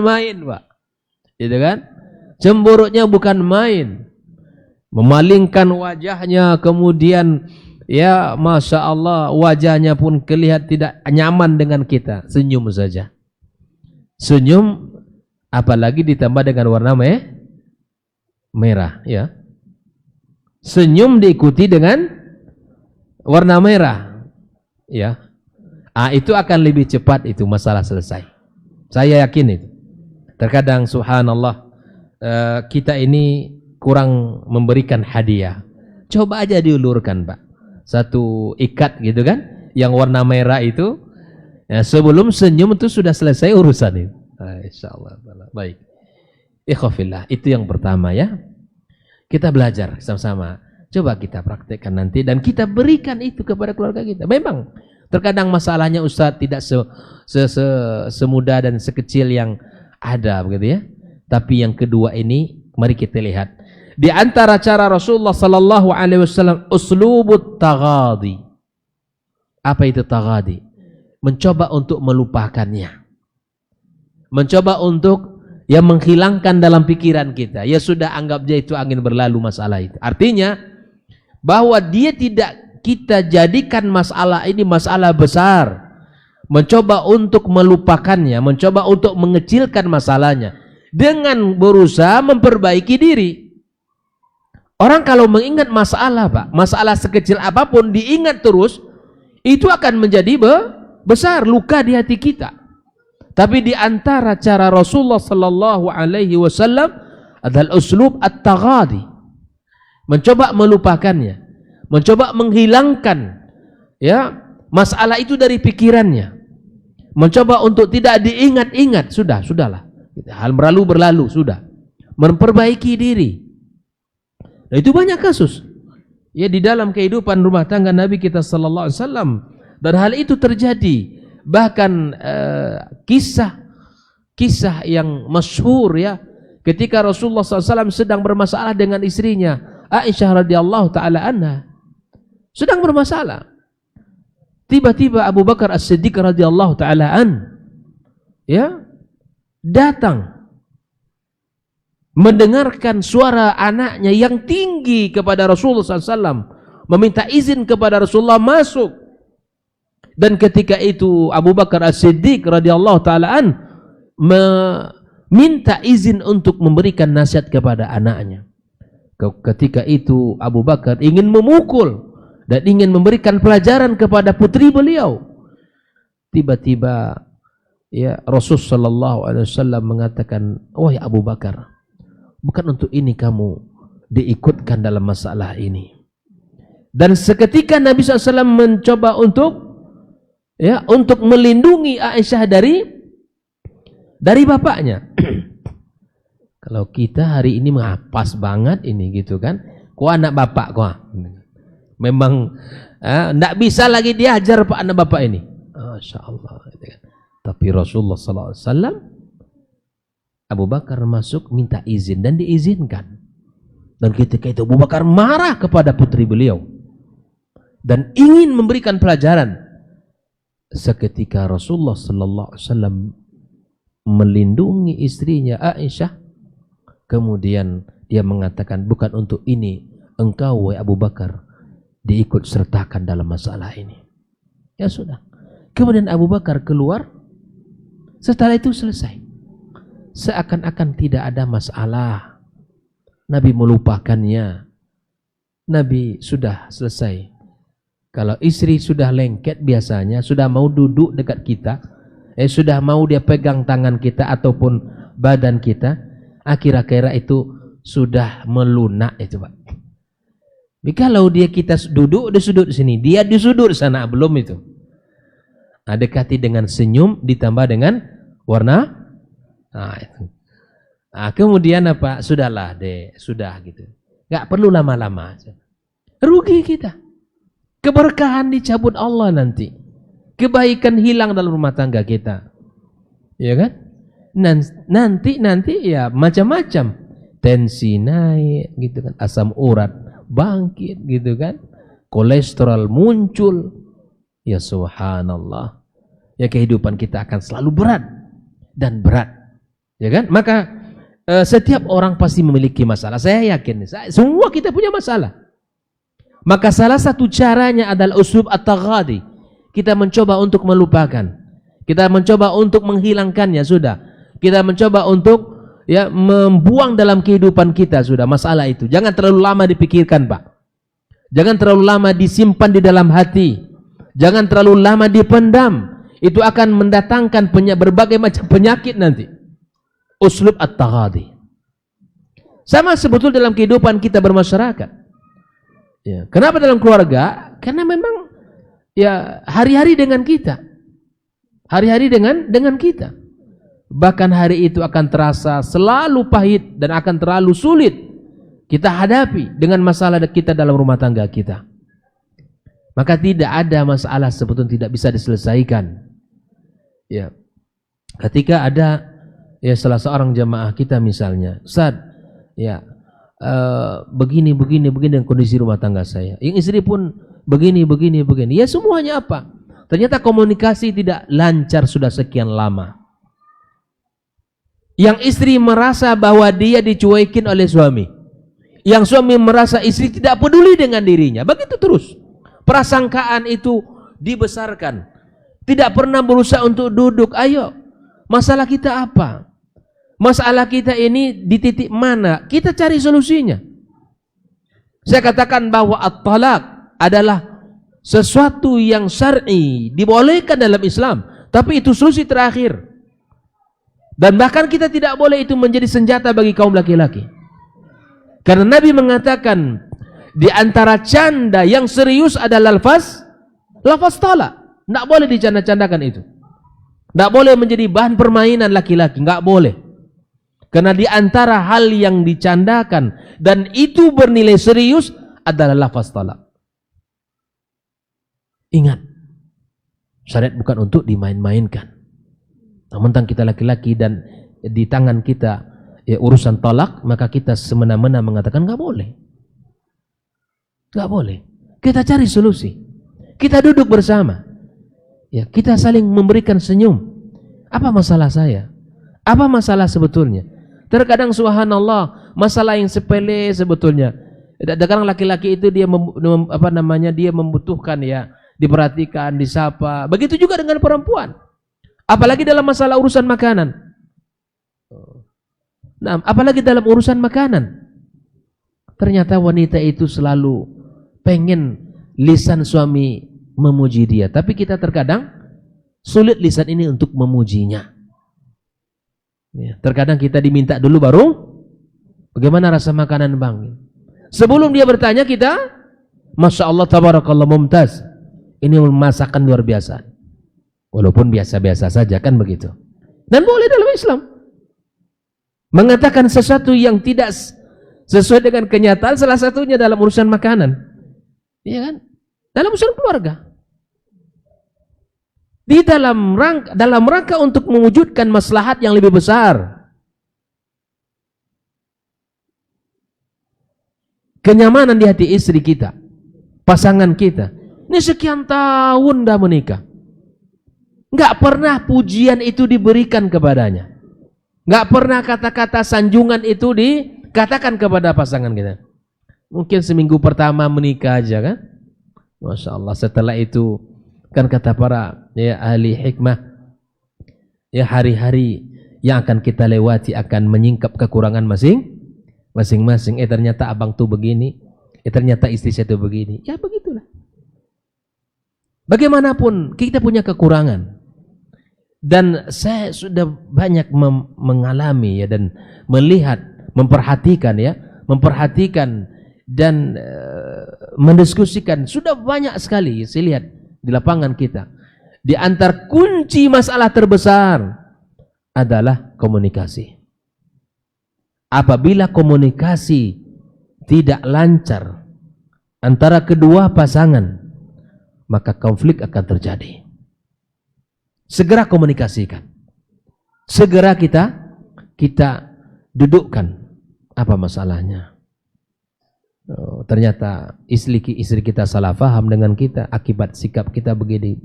main, Pak. Gitu kan? Cemberutnya bukan main. Memalingkan wajahnya, kemudian ya Masya Allah, wajahnya pun kelihatan tidak nyaman dengan kita. Senyum saja. Senyum, apalagi ditambah dengan warna merah, ya. Senyum diikuti dengan warna merah, ya. Itu akan lebih cepat, itu masalah selesai. Saya yakin itu. Terkadang subhanallah, kita ini kurang memberikan hadiah. Coba aja diulurkan, Pak. Satu ikat gitu kan, yang warna merah itu, ya, sebelum senyum itu sudah selesai urusan itu. Insyaallah. Baik. Ikhwafillah, itu yang pertama ya. Kita belajar sama-sama. Coba kita praktekkan nanti dan kita berikan itu kepada keluarga kita. Memang terkadang masalahnya Ustaz tidak semudah dan sekecil yang ada begitu ya. Tapi yang kedua ini Mari kita lihat. Di antara cara Rasulullah sallallahu alaihi wasallam uslubut taghadi. Apa itu taghadi? Mencoba untuk melupakannya. Mencoba untuk menghilangkan dalam pikiran kita. Ya sudah, anggap aja itu angin berlalu masalah itu. Artinya bahwa dia tidak kita jadikan masalah ini masalah besar. Mencoba untuk melupakannya, mencoba untuk mengecilkan masalahnya dengan berusaha memperbaiki diri. Orang kalau mengingat masalah, Pak, masalah sekecil apapun diingat terus, itu akan menjadi besar, luka di hati kita. Tapi di antara cara Rasulullah sallallahu alaihi wasallam adalah uslub at-taghadi. Mencoba melupakannya, mencoba menghilangkan masalah itu dari pikirannya. Mencoba untuk tidak diingat-ingat, sudahlah. Hal berlalu, sudah. Memperbaiki diri. Nah, itu banyak kasus ya di dalam kehidupan rumah tangga Nabi kita sallallahu alaihi wasallam, dan hal itu terjadi. Bahkan kisah yang masyhur ya, ketika Rasulullah SAW sedang bermasalah dengan istrinya Aisyah radhiyallahu taala anha, sedang bermasalah. Tiba-tiba Abu Bakar As-Siddiq radhiyallahu taala datang mendengarkan suara anaknya yang tinggi kepada Rasulullah SAW, meminta izin kepada Rasulullah masuk. Dan ketika itu Abu Bakar As-Siddiq radhiyallahu taala meminta izin untuk memberikan nasihat kepada anaknya. Ketika itu Abu Bakar ingin memukul dan ingin memberikan pelajaran kepada putri beliau. Tiba-tiba Rasulullah sallallahu alaihi wasallam mengatakan, "Wahai Abu Bakar, bukan untuk ini kamu diikutkan dalam masalah ini." Dan seketika Nabi SAW mencoba untuk melindungi Aisyah dari bapaknya. Kalau kita hari ini pas banget ini gitu kan, kok anak bapak kok memang tidak bisa lagi diajar pak anak bapak ini. Masya Allah. Tapi Rasulullah SAW, Abu Bakar masuk minta izin dan diizinkan. Dan ketika itu Abu Bakar marah kepada putri beliau dan ingin memberikan pelajaran. Seketika Rasulullah SAW melindungi istrinya Aisyah, kemudian dia mengatakan, bukan untuk ini engkau wahai Abu Bakar diikut sertakan dalam masalah ini. Ya sudah. Kemudian Abu Bakar keluar. Setelah itu selesai. Seakan-akan tidak ada masalah. Nabi melupakannya. Nabi sudah selesai. Kalau istri sudah lengket biasanya, sudah mau duduk dekat kita, sudah mau dia pegang tangan kita ataupun badan kita, akhir-akhir itu sudah melunak itu Pak. Kalau kita duduk di sudut sini, dia di sudut sana, belum itu. Dekati dengan senyum ditambah dengan warna. Itu. Kemudian apa? Sudahlah deh, sudah gitu. Gak perlu lama-lama. Rugi kita. Keberkahan dicabut Allah nanti. Kebaikan hilang dalam rumah tangga kita. Ya kan? Nanti ya macam-macam. Tensi naik gitu kan, asam urat bangkit gitu kan. Kolesterol muncul. Ya subhanallah. Ya kehidupan kita akan selalu berat dan berat. Ya kan? Maka setiap orang pasti memiliki masalah. Saya yakin semua kita punya masalah. Maka salah satu caranya adalah uslub at-taghadi. Kita mencoba untuk melupakan. Kita mencoba untuk menghilangkannya sudah. Kita mencoba untuk membuang dalam kehidupan kita sudah masalah itu. Jangan terlalu lama dipikirkan, Pak. Jangan terlalu lama disimpan di dalam hati. Jangan terlalu lama dipendam. Itu akan mendatangkan berbagai macam penyakit nanti. Uslub at-taghadi. Sama sebetulnya dalam kehidupan kita bermasyarakat. Ya. Kenapa dalam keluarga? Karena memang hari-hari dengan kita. Hari-hari dengan kita. Bahkan hari itu akan terasa selalu pahit dan akan terlalu sulit kita hadapi dengan masalah kita dalam rumah tangga kita. Maka tidak ada masalah sebetulnya tidak bisa diselesaikan. Ya. Ketika ada salah seorang jamaah kita misalnya, Ustaz, ya begini dengan kondisi rumah tangga saya. Yang istri pun begini. Ya semuanya apa? Ternyata komunikasi tidak lancar sudah sekian lama. Yang istri merasa bahwa dia dicuekin oleh suami. Yang suami merasa istri tidak peduli dengan dirinya. Begitu terus. Prasangkaan itu dibesarkan. Tidak pernah berusaha untuk duduk. Ayo, masalah kita apa? Masalah kita ini di titik mana? Kita cari solusinya. Saya katakan bahwa at-talaq adalah sesuatu yang syar'i, dibolehkan dalam Islam, tapi itu solusi terakhir. Dan bahkan kita tidak boleh itu menjadi senjata bagi kaum laki-laki. Karena Nabi mengatakan di antara canda yang serius adalah lafaz talak. Tidak boleh dicanda-candakan itu. Tidak boleh menjadi bahan permainan laki-laki, tidak boleh. Karena di antara hal yang dicandakan dan itu bernilai serius adalah lafaz talak. Ingat, syariat bukan untuk dimain-mainkan. Namun kita laki-laki dan di tangan kita urusan talak, maka kita semena-mena mengatakan nggak boleh. Nggak boleh. Kita cari solusi. Kita duduk bersama. Ya, kita saling memberikan senyum. Apa masalah saya? Apa masalah sebetulnya? Terkadang subhanallah, masalah yang sepele sebetulnya. Kadang laki-laki itu dia dia membutuhkan ya diperhatikan, disapa. Begitu juga dengan perempuan. Apalagi dalam masalah urusan makanan. Nah, apalagi dalam urusan makanan. Ternyata wanita itu selalu pengen lisan suami memuji dia. Tapi kita terkadang sulit lisan ini untuk memujinya. Ya, terkadang kita diminta dulu baru, bagaimana rasa makanan bang? Sebelum dia bertanya kita, Masya Allah tabarakallah mumtaz. Ini masakan luar biasa. Walaupun biasa-biasa saja kan begitu. Dan boleh dalam Islam. Mengatakan sesuatu yang tidak sesuai dengan kenyataan, salah satunya dalam urusan makanan. Iya kan? Dalam urusan keluarga. Di dalam rangka untuk mewujudkan maslahat yang lebih besar. Kenyamanan di hati istri kita, pasangan kita. Ini sekian tahun dah menikah. Enggak pernah pujian itu diberikan kepadanya. Enggak pernah kata-kata sanjungan itu dikatakan kepada pasangan kita. Mungkin seminggu pertama menikah aja kan. Masya Allah, setelah itu kan kata para ya ahli hikmah, ya hari-hari yang akan kita lewati akan menyingkap kekurangan masing-masing. Ternyata abang tuh begini, ternyata istri saya tuh begini. Ya begitulah. Bagaimanapun kita punya kekurangan. Dan saya sudah banyak mengalami ya dan melihat, memperhatikan dan mendiskusikan sudah banyak sekali saya lihat di lapangan kita. Di antar kunci masalah terbesar adalah komunikasi. Apabila komunikasi tidak lancar antara kedua pasangan, maka konflik akan terjadi. Segera komunikasikan. Segera kita dudukkan apa masalahnya. Ternyata istri kita salah faham dengan kita akibat sikap kita begini.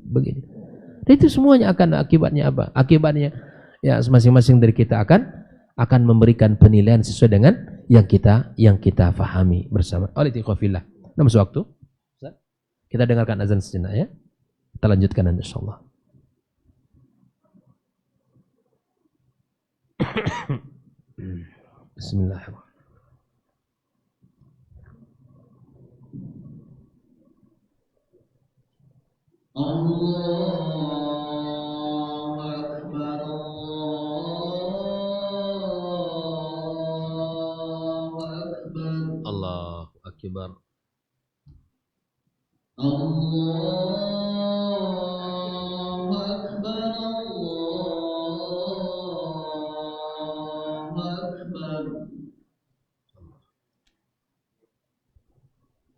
Dan itu semuanya akan akibatnya apa? Akibatnya ya masing-masing dari kita akan memberikan penilaian sesuai dengan yang kita fahami bersama. Oleh tiqafillah. Nama sewaktu kita dengarkan azan sejenak ya. Kita lanjutkan insyaallah. Bismillahirrahmanirrahim. Allahu Akbar, Allahu Akbar, Allahu Akbar, Allahu Akbar, Allahu Akbar.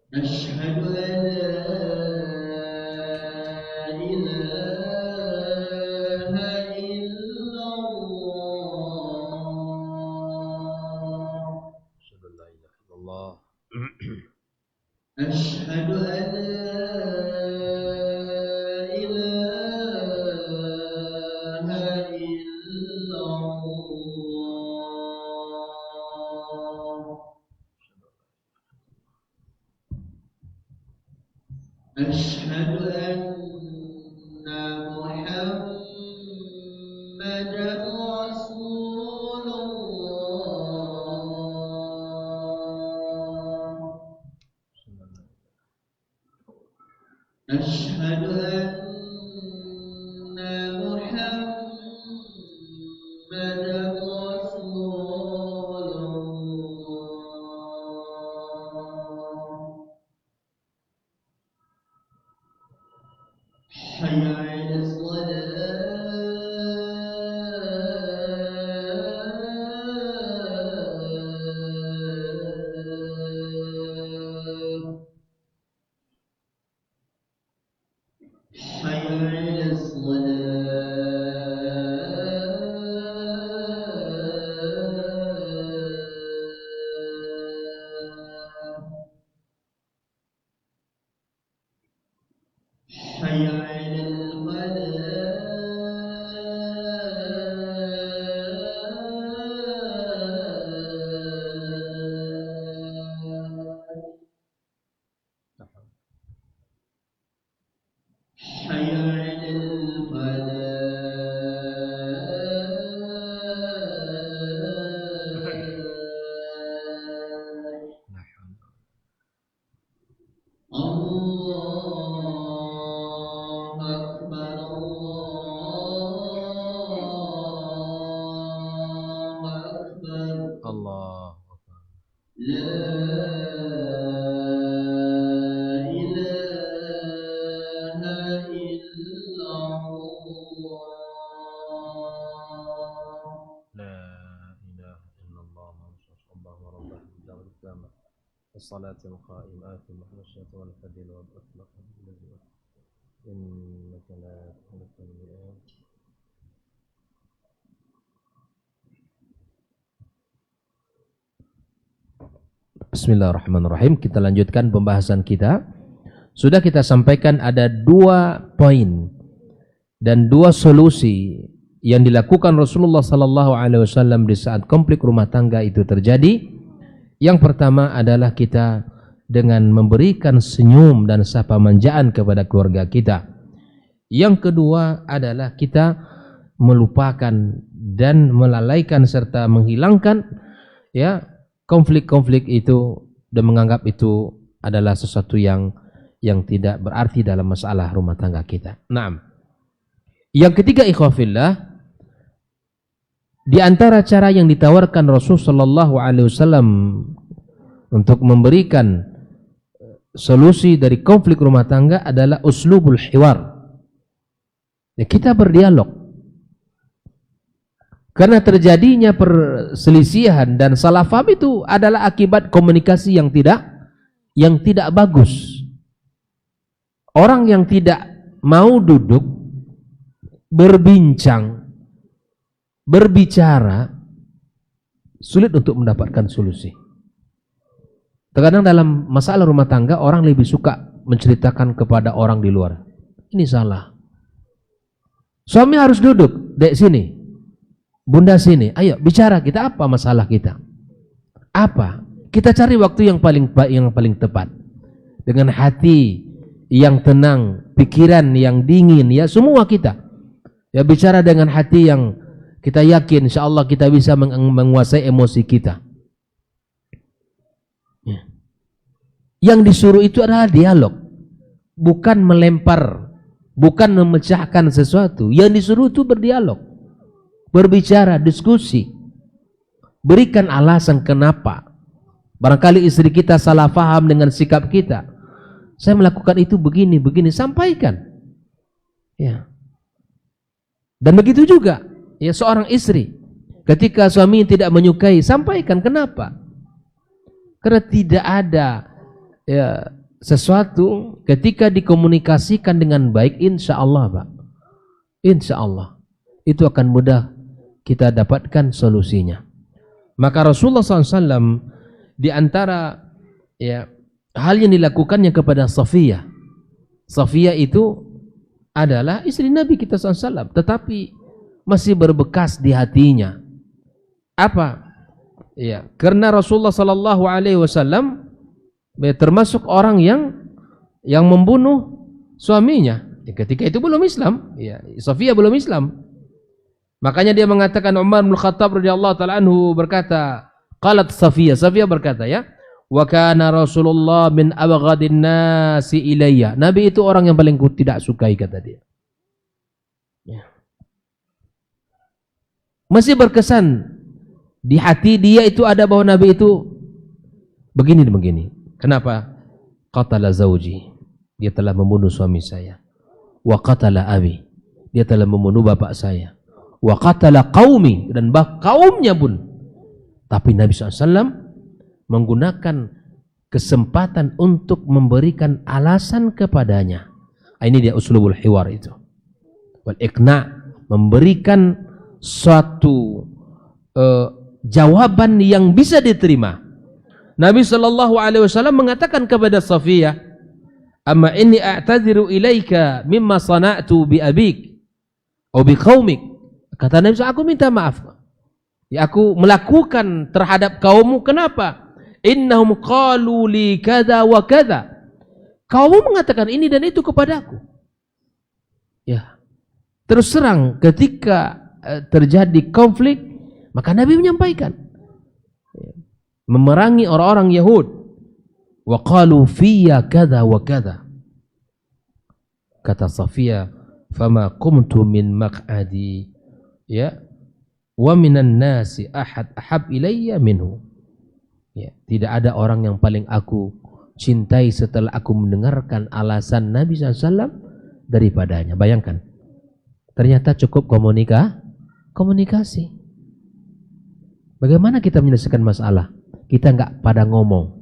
Asyhadu an الصلاة القائمات المحرشة والفضل والأطلق إنك لا تخلف الميعاد. Bismillahirrahmanirrahim. Kita lanjutkan pembahasan kita. Sudah kita sampaikan ada 2 poin dan 2 solusi yang dilakukan Rasulullah sallallahu alaihi wasallam di saat konflik rumah tangga itu terjadi. Yang pertama adalah kita dengan memberikan senyum dan sapa manjaan kepada keluarga kita. Yang kedua adalah kita melupakan dan melalaikan serta menghilangkan ya konflik-konflik itu dan menganggap itu adalah sesuatu yang tidak berarti dalam masalah rumah tangga kita. Naam. Yang ketiga, ikhwafillah, di antara cara yang ditawarkan Rasul sallallahu alaihi wasallam untuk memberikan solusi dari konflik rumah tangga adalah uslubul hiwar. Ya, kita berdialog. Karena terjadinya perselisihan dan salah faham itu adalah akibat komunikasi yang tidak bagus. Orang yang tidak mau duduk berbincang, berbicara, sulit untuk mendapatkan solusi. Terkadang dalam masalah rumah tangga orang lebih suka menceritakan kepada orang di luar. Ini salah. Suami harus duduk, dek sini, bunda sini, ayo bicara kita, apa masalah kita? Apa? Kita cari waktu yang paling baik, yang paling tepat. Dengan hati yang tenang, pikiran yang dingin, ya semua kita. Ya bicara dengan hati yang kita yakin insyaallah kita bisa menguasai emosi kita. Ya. Yang disuruh itu adalah dialog, bukan melempar, bukan memecahkan sesuatu. Yang disuruh itu berdialog, berbicara, diskusi. Berikan alasan kenapa. Barangkali istri kita salah paham dengan sikap kita. Saya melakukan itu begini, sampaikan. Ya. Dan begitu juga ya seorang istri, ketika suami tidak menyukai, sampaikan kenapa. Karena tidak ada ya sesuatu ketika dikomunikasikan dengan baik, insya Allah Pak, insya Allah itu akan mudah kita dapatkan solusinya. Maka Rasulullah SAW di antara ya hal yang dilakukannya kepada Safiyah. Safiyah itu adalah istri Nabi kita SAW, tetapi masih berbekas di hatinya. Apa? Ya, karena Rasulullah SAW termasuk orang yang membunuh suaminya. Ketika itu belum Islam, ya, Safiyah belum Islam. Makanya dia mengatakan, Umar bin Khattab radhiyallahu taala anhu berkata, qalat Safiyah, Safiyah berkata ya, wa kana Rasulullah min abghadin nasi ilayya. Nabi itu orang yang paling ku tidak sukai, kata dia. Ya. Masih berkesan di hati dia itu ada bahwa Nabi itu begini dan begini. Kenapa? Qatala zawji, dia telah membunuh suami saya. Wa qatala abi, dia telah membunuh bapak saya. Wa qatala qaumi, dan kaumnya pun. Tapi Nabi SAW menggunakan kesempatan untuk memberikan alasan kepadanya. Ini dia uslubul hiwar itu. Wal iqna, memberikan suatu jawaban yang bisa diterima. Nabi SAW mengatakan kepada Safiyah, amma inni a'tadiru ilaika mimma sana'tu bi abik atau bi qaumik. Kata Nabi SAW, aku minta maaf. Ya, aku melakukan terhadap kaummu. Kenapa? Innahum qalu li kada wa kada. Kaummu mengatakan ini dan itu kepadaku. Ya. Terus terang ketika terjadi konflik, maka Nabi menyampaikan, memerangi orang-orang Yahud. Wa qalu fiyya kada wa kada. Kata Safiyah, fama qumtu min maq'adi, ya, wa minan nasi ahad ahab ilayya minhu. Ya, tidak ada orang yang paling aku cintai setelah aku mendengarkan alasan Nabi SAW daripadanya. Bayangkan, ternyata cukup komunikasi. Bagaimana kita menyelesaikan masalah? Kita nggak pada ngomong.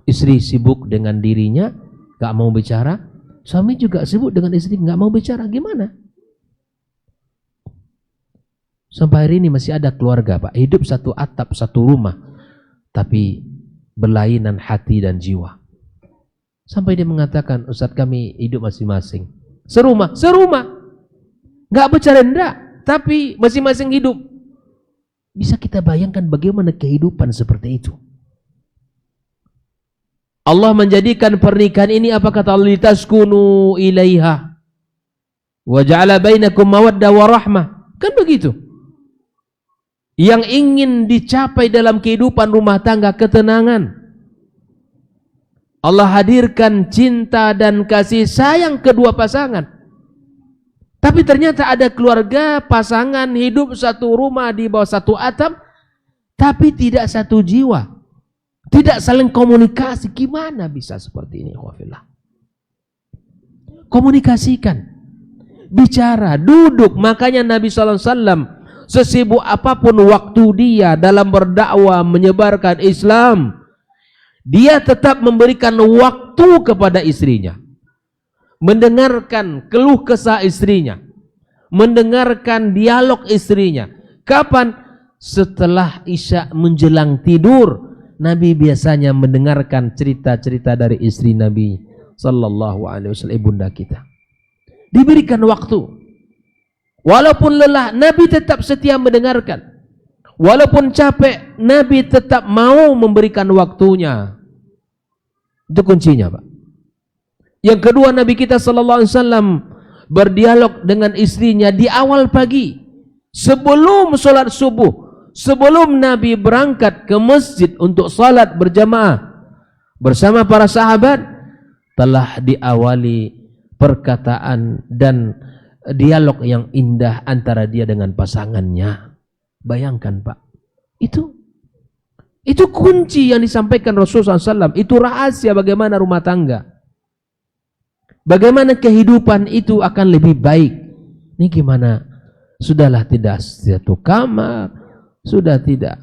Istri sibuk dengan dirinya, nggak mau bicara. Suami juga sibuk dengan istri, nggak mau bicara. Gimana? Sampai hari ini masih ada keluarga, Pak, hidup satu atap, satu rumah, tapi berlainan hati dan jiwa. Sampai dia mengatakan, Ustaz, kami hidup masing-masing. Serumah. Nggak bercanda, tapi masing-masing hidup. Bisa kita bayangkan bagaimana kehidupan seperti itu? Allah menjadikan pernikahan ini, apa kata Allah, litaskunu ilaiha wa ja'ala bainakum mawaddah wa rahmah. Kan begitu. Yang ingin dicapai dalam kehidupan rumah tangga, ketenangan. Allah hadirkan cinta dan kasih sayang kedua pasangan. Tapi ternyata ada keluarga, pasangan hidup satu rumah di bawah satu atap, tapi tidak satu jiwa. Tidak saling komunikasi. Gimana bisa seperti ini? Komunikasikan, bicara, duduk. Makanya Nabi SAW, sesibuk apapun waktu dia dalam berdakwah menyebarkan Islam, dia tetap memberikan waktu kepada istrinya, mendengarkan keluh kesah istrinya, mendengarkan dialog istrinya. Kapan? Setelah Isya menjelang tidur, Nabi biasanya mendengarkan cerita-cerita dari istri Nabi sallallahu alaihi wasallam, ibunda kita. Diberikan waktu. Walaupun lelah, Nabi tetap setia mendengarkan. Walaupun capek, Nabi tetap mau memberikan waktunya. Itu kuncinya, Pak. Yang kedua, Nabi kita sallallahu alaihi wasallam berdialog dengan istrinya di awal pagi, sebelum sholat subuh. Sebelum Nabi berangkat ke masjid untuk salat berjamaah bersama para sahabat, telah diawali perkataan dan dialog yang indah antara dia dengan pasangannya. Bayangkan, Pak, itu kunci yang disampaikan Rasulullah SAW. Itu rahasia bagaimana rumah tangga, bagaimana kehidupan itu akan lebih baik. Ini gimana? Sudahlah tidak satu kamar, sudah tidak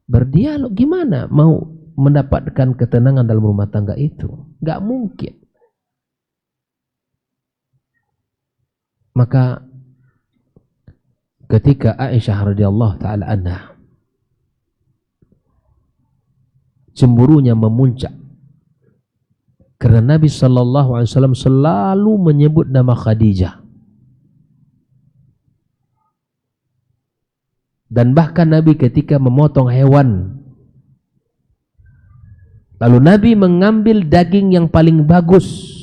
berdialog, gimana mau mendapatkan ketenangan dalam rumah tangga itu? Gak mungkin. Maka ketika Aisyah radhiyallahu taala anha cemburunya memuncak karena Nabi sallallahu alaihi wasallam selalu menyebut nama Khadijah. Dan bahkan Nabi ketika memotong hewan, lalu Nabi mengambil daging yang paling bagus,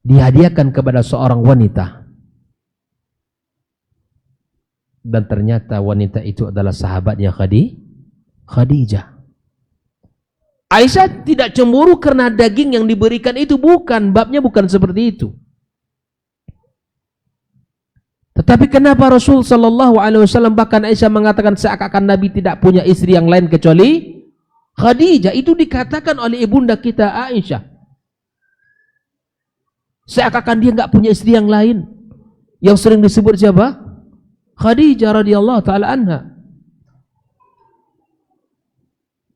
dihadiahkan kepada seorang wanita. Dan ternyata wanita itu adalah sahabatnya Khadijah. Aisyah tidak cemburu karena daging yang diberikan itu, bukan, babnya bukan seperti itu. Tetapi kenapa Rasul sallallahu alaihi wasallam, bahkan Aisyah mengatakan seakan-akan Nabi tidak punya istri yang lain kecuali Khadijah? Itu dikatakan oleh ibunda kita Aisyah. Seakan-akan dia enggak punya istri yang lain. Yang sering disebut siapa? Khadijah radhiyallahu taala anha.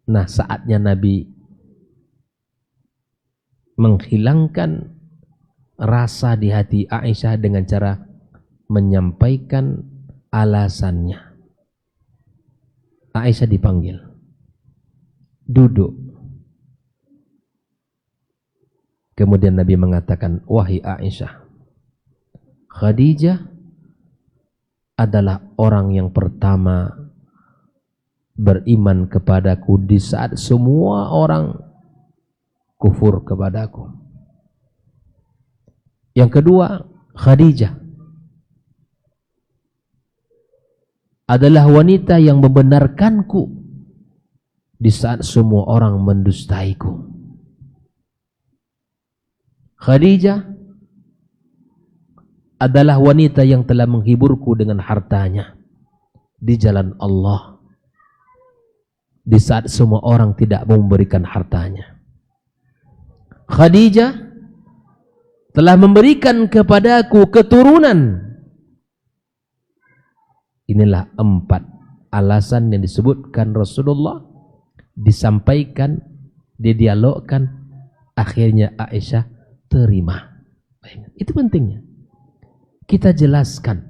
Nah, saatnya Nabi menghilangkan rasa di hati Aisyah dengan cara menyampaikan alasannya. Aisyah dipanggil, duduk. Kemudian Nabi mengatakan, wahai Aisyah, Khadijah adalah orang yang pertama beriman kepadaku di saat semua orang kufur kepadaku. Yang kedua, Khadijah adalah wanita yang membenarkanku di saat semua orang mendustaiku. Khadijah adalah wanita yang telah menghiburku dengan hartanya di jalan Allah di saat semua orang tidak mau memberikan hartanya. Khadijah telah memberikan kepadaku keturunan. Inilah 4 alasan yang disebutkan Rasulullah, disampaikan, didialogkan, akhirnya Aisyah terima. Itu pentingnya. Kita jelaskan,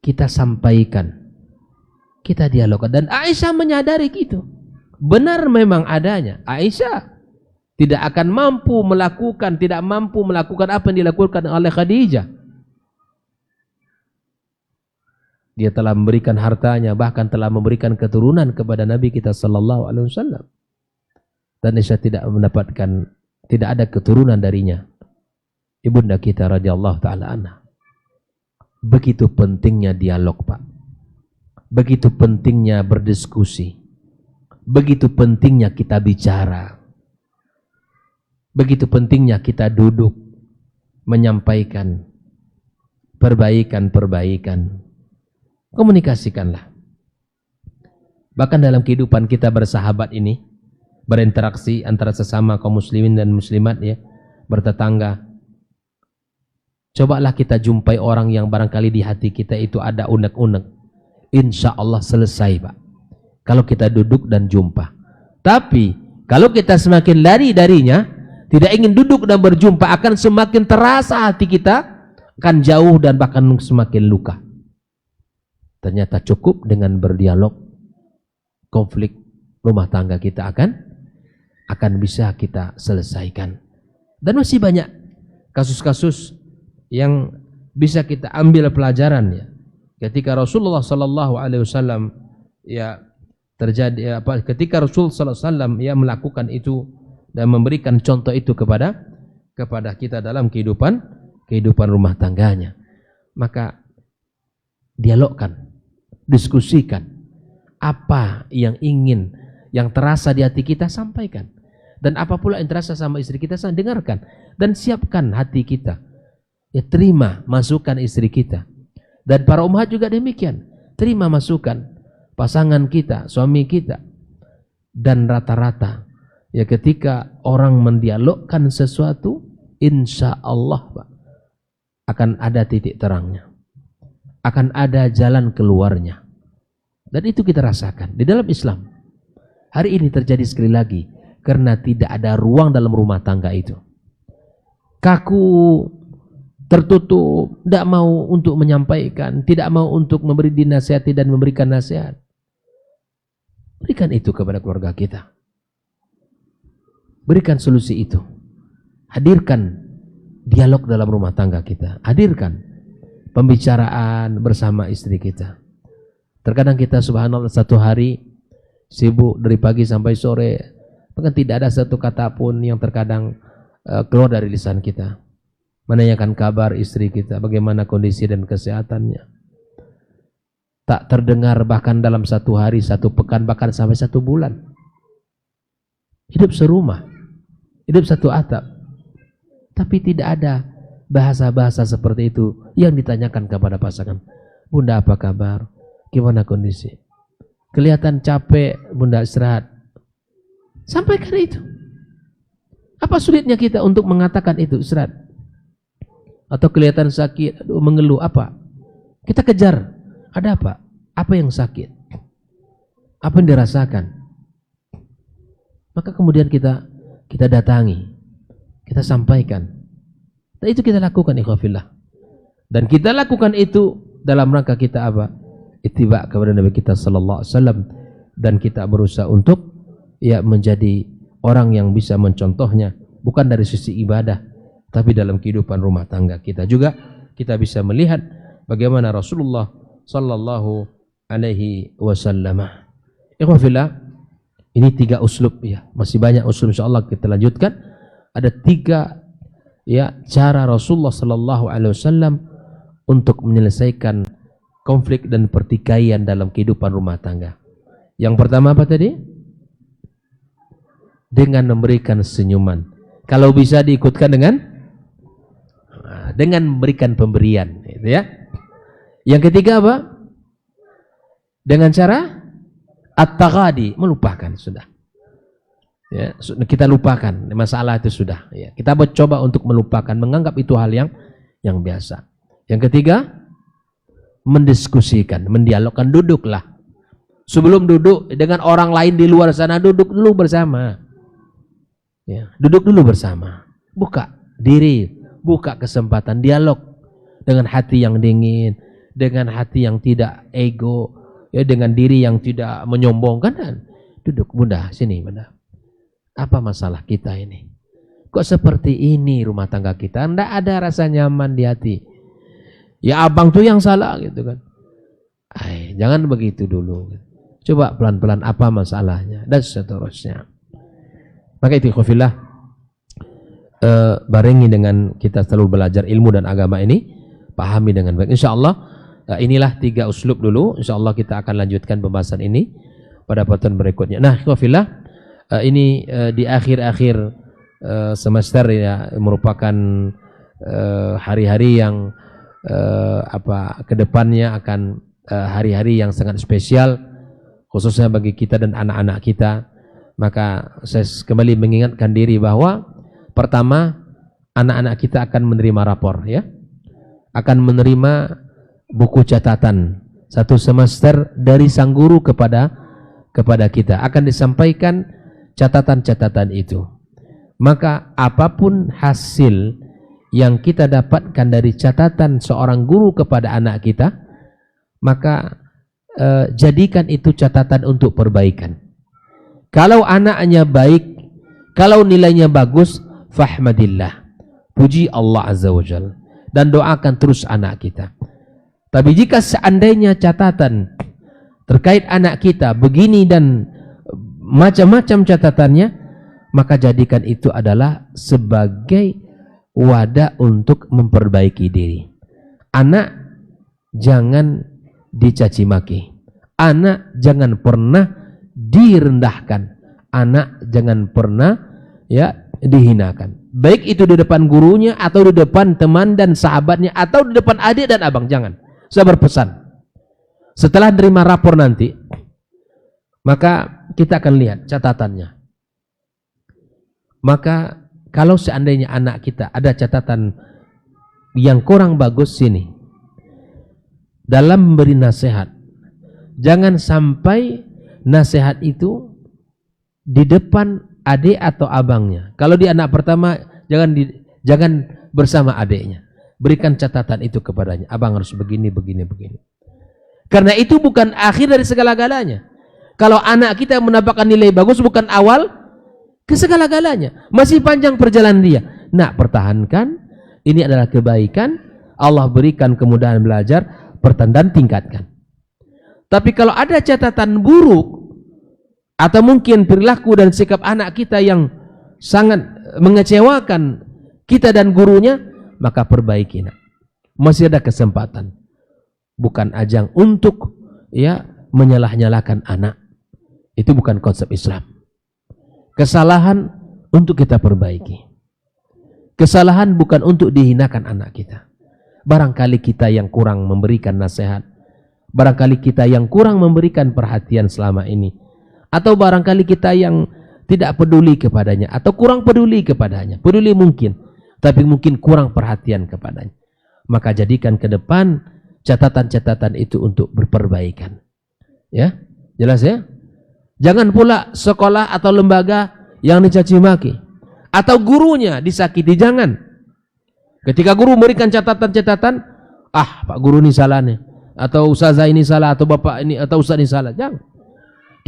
kita sampaikan, kita dialogkan, dan Aisyah menyadari itu. Benar memang adanya. Aisyah tidak akan mampu melakukan, tidak mampu melakukan apa yang dilakukan oleh Khadijah. Dia telah memberikan hartanya, bahkan telah memberikan keturunan kepada Nabi kita sallallahu alaihi wasallam. Dan Aisyah tidak mendapatkan, tidak ada keturunan darinya. Ibunda kita radhiyallahu taala anha. Begitu pentingnya dialog, Pak. Begitu pentingnya berdiskusi. Begitu pentingnya kita bicara. Begitu pentingnya kita duduk menyampaikan perbaikan-perbaikan. Komunikasikanlah. Bahkan dalam kehidupan kita bersahabat ini, berinteraksi antara sesama kaum muslimin dan muslimat, ya, bertetangga. Cobalah kita jumpai orang yang barangkali di hati kita itu ada unek-unek. Insya Allah selesai, Pak, kalau kita duduk dan jumpa. Tapi kalau kita semakin lari darinya, tidak ingin duduk dan berjumpa, akan semakin terasa hati kita akan jauh dan bahkan semakin luka. Ternyata cukup dengan berdialog, konflik rumah tangga kita akan bisa kita selesaikan. Dan masih banyak kasus-kasus yang bisa kita ambil pelajarannya. Ketika Rasulullah sallallahu alaihi wasallam ketika Rasul sallallahu alaihi wasallam melakukan itu dan memberikan contoh itu kepada kita dalam kehidupan rumah tangganya, maka dialogkan, diskusikan apa yang terasa di hati kita, sampaikan, dan apa pula yang terasa sama istri kita, dengarkan, dan siapkan hati kita, terima masukan istri kita. Dan para ummahat juga demikian, terima masukan pasangan kita, suami kita. Dan rata-rata ketika orang mendialogkan sesuatu, insya Allah, Pak, akan ada titik terangnya, akan ada jalan keluarnya. Dan itu kita rasakan di dalam Islam. Hari ini terjadi sekali lagi karena tidak ada ruang dalam rumah tangga itu. Kaku, tertutup, tidak mau untuk menyampaikan, tidak mau untuk memberi dinasihati dan memberikan nasihat. Berikan itu kepada keluarga kita. Berikan solusi itu. Hadirkan dialog dalam rumah tangga kita. Hadirkan pembicaraan bersama istri kita. Terkadang kita subhanallah satu hari sibuk dari pagi sampai sore, bahkan tidak ada satu kata pun yang terkadang keluar dari lisan kita. Menanyakan kabar istri kita, bagaimana kondisi dan kesehatannya. Tak terdengar bahkan dalam satu hari, satu pekan, bahkan sampai satu bulan. Hidup serumah, hidup satu atap. Tapi tidak ada bahasa-bahasa seperti itu yang ditanyakan kepada pasangan. Bunda apa kabar? Gimana kondisi? Kelihatan capek, Bunda istirahat. Sampaikan itu. Apa sulitnya kita untuk mengatakan itu istirahat? Atau kelihatan sakit, aduh, mengeluh, apa? Kita kejar. Ada apa? Apa yang sakit? Apa yang dirasakan? Maka kemudian kita datangi, kita sampaikan. Dan itu kita lakukan ikhwafillah. Dan kita lakukan itu dalam rangka kita apa? Ittiba kepada Nabi kita sallallahu alaihi wasallam, dan kita berusaha untuk ya menjadi orang yang bisa mencontohnya, bukan dari sisi ibadah tapi dalam kehidupan rumah tangga kita juga. Kita bisa melihat bagaimana Rasulullah sallallahu alaihi wasallam. Ikhwafillah, ini 3 uslub ya. Masih banyak uslub, insyaallah kita lanjutkan. Ada 3 ya cara Rasulullah sallallahu alaihi wasallam untuk menyelesaikan konflik dan pertikaian dalam kehidupan rumah tangga. Yang pertama apa tadi? Dengan memberikan senyuman. Kalau bisa diikutkan dengan memberikan pemberian, gitu ya. Yang ketiga apa? Dengan cara at-taghadi, melupakan sudah. Ya, kita lupakan masalah itu sudah. Ya, kita coba untuk melupakan, menganggap itu hal yang biasa. Yang ketiga, mendiskusikan, mendialogkan, duduklah. Sebelum duduk dengan orang lain di luar sana, duduk dulu bersama. Ya, duduk dulu bersama. Buka diri, buka kesempatan dialog dengan hati yang dingin, dengan hati yang tidak ego, ya, dengan diri yang tidak menyombongkan. Dan duduk, Bunda, sini Bunda. Apa masalah kita ini? Kok seperti ini rumah tangga kita? Tidak ada rasa nyaman di hati. Ya abang tuh yang salah gitu kan. Jangan begitu dulu. Coba pelan-pelan apa masalahnya dan seterusnya. Maka itu ikhwafillah, barengi dengan kita selalu belajar ilmu dan agama ini, pahami dengan baik. Insyaallah inilah 3 uslub dulu. Insyaallah kita akan lanjutkan pembahasan ini pada pertemuan berikutnya. Nah, ikhwafillah, ini di akhir-akhir semester ya, merupakan hari-hari yang kedepannya akan hari-hari yang sangat spesial, khususnya bagi kita dan anak-anak kita. Maka saya kembali mengingatkan diri bahwa pertama, anak-anak kita akan menerima rapor ya, akan menerima buku catatan 1 semester dari sang guru kepada kita, akan disampaikan catatan-catatan itu. Maka apapun hasil yang kita dapatkan dari catatan seorang guru kepada anak kita, maka jadikan itu catatan untuk perbaikan. Kalau anaknya baik, kalau nilainya bagus, fahmadillah, puji Allah Azza wa Jalla, dan doakan terus anak kita. Tapi jika seandainya catatan terkait anak kita begini dan macam-macam catatannya, maka jadikan itu adalah sebagai wadah untuk memperbaiki diri. Anak jangan dicaci maki. Anak jangan pernah direndahkan. Anak jangan pernah ya dihinakan. Baik itu di depan gurunya, atau di depan teman dan sahabatnya, atau di depan adik dan abang. Jangan. Saya berpesan, setelah terima rapor nanti, maka kita akan lihat catatannya. Maka kalau seandainya anak kita ada catatan yang kurang bagus, sini dalam memberi nasihat, jangan sampai nasihat itu di depan adik atau abangnya. Kalau di anak pertama, jangan bersama adiknya. Berikan catatan itu kepadanya. Abang harus begini, begini, begini. Karena itu bukan akhir dari segala-galanya. Kalau anak kita mendapatkan nilai bagus, bukan awal ke segala-galanya. Masih panjang perjalanan dia. Nah, pertahankan. Ini adalah kebaikan. Allah berikan kemudahan belajar, pertandaan tingkatkan. Tapi kalau ada catatan buruk, atau mungkin perilaku dan sikap anak kita yang sangat mengecewakan kita dan gurunya, maka perbaiki. Masih ada kesempatan. Bukan ajang untuk ya menyalah-nyalahkan anak. Itu bukan konsep Islam. Kesalahan untuk kita perbaiki. Kesalahan bukan untuk dihinakan anak kita. Barangkali kita yang kurang memberikan nasihat, barangkali kita yang kurang memberikan perhatian selama ini, atau barangkali kita yang tidak peduli kepadanya, atau kurang peduli kepadanya. Peduli mungkin, tapi mungkin kurang perhatian kepadanya. Maka jadikan ke depan catatan-catatan itu untuk berperbaikan. Ya, jelas ya? Jangan pula sekolah atau lembaga yang dicaci maki, atau gurunya disakiti, jangan. Ketika guru memberikan catatan-catatan, Pak guru ini salah nih, atau ustazah ini salah, atau bapak ini, atau ustaz ini salah, jangan.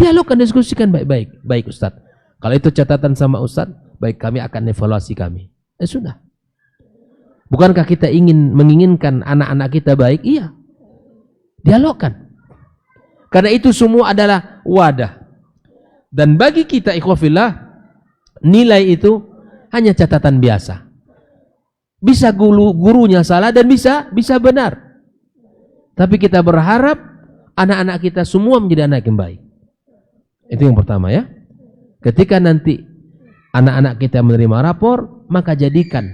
Dialogkan, diskusikan baik-baik. Baik ustaz, kalau itu catatan sama ustaz, baik, kami akan evaluasi kami. Sudah. Bukankah kita menginginkan anak-anak kita baik? Iya. Dialogkan. Karena itu semua adalah wadah. Dan bagi kita ikhwafillah, nilai itu hanya catatan biasa. Bisa gurunya salah dan bisa benar. Tapi kita berharap anak-anak kita semua menjadi anak yang baik. Itu yang pertama ya. Ketika nanti anak-anak kita menerima rapor, maka jadikan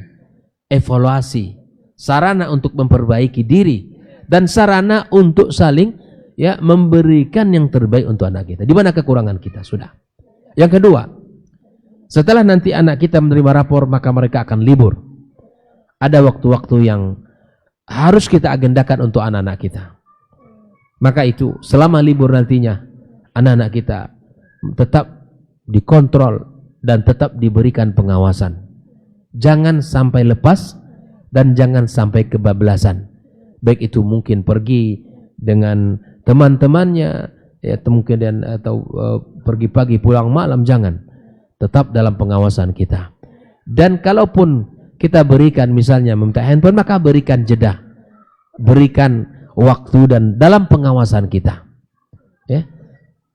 evaluasi, sarana untuk memperbaiki diri, dan sarana untuk saling ya memberikan yang terbaik untuk anak kita. Di mana kekurangan kita, sudah. Yang kedua, setelah nanti anak kita menerima rapor, maka mereka akan libur. Ada waktu-waktu yang harus kita agendakan untuk anak-anak kita. Maka itu selama libur nantinya, anak-anak kita tetap dikontrol dan tetap diberikan pengawasan. Jangan sampai lepas dan jangan sampai kebablasan. Baik itu mungkin pergi dengan teman-temannya, ya mungkin atau pergi pagi pulang malam, jangan. Tetap dalam pengawasan kita. Dan kalaupun kita berikan misalnya meminta handphone, maka berikan jeda, berikan waktu dan dalam pengawasan kita, ya.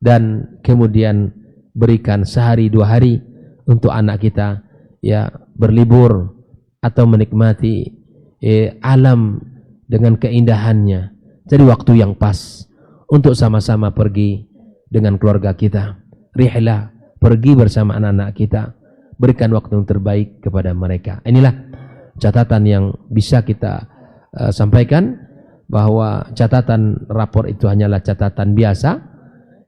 Dan kemudian berikan sehari 2 hari untuk anak kita ya berlibur atau menikmati alam dengan keindahannya. Jadi waktu yang pas untuk sama-sama pergi dengan keluarga kita, rihlah, pergi bersama anak-anak kita, berikan waktu yang terbaik kepada mereka. Inilah catatan yang bisa kita sampaikan, bahwa catatan rapor itu hanyalah catatan biasa.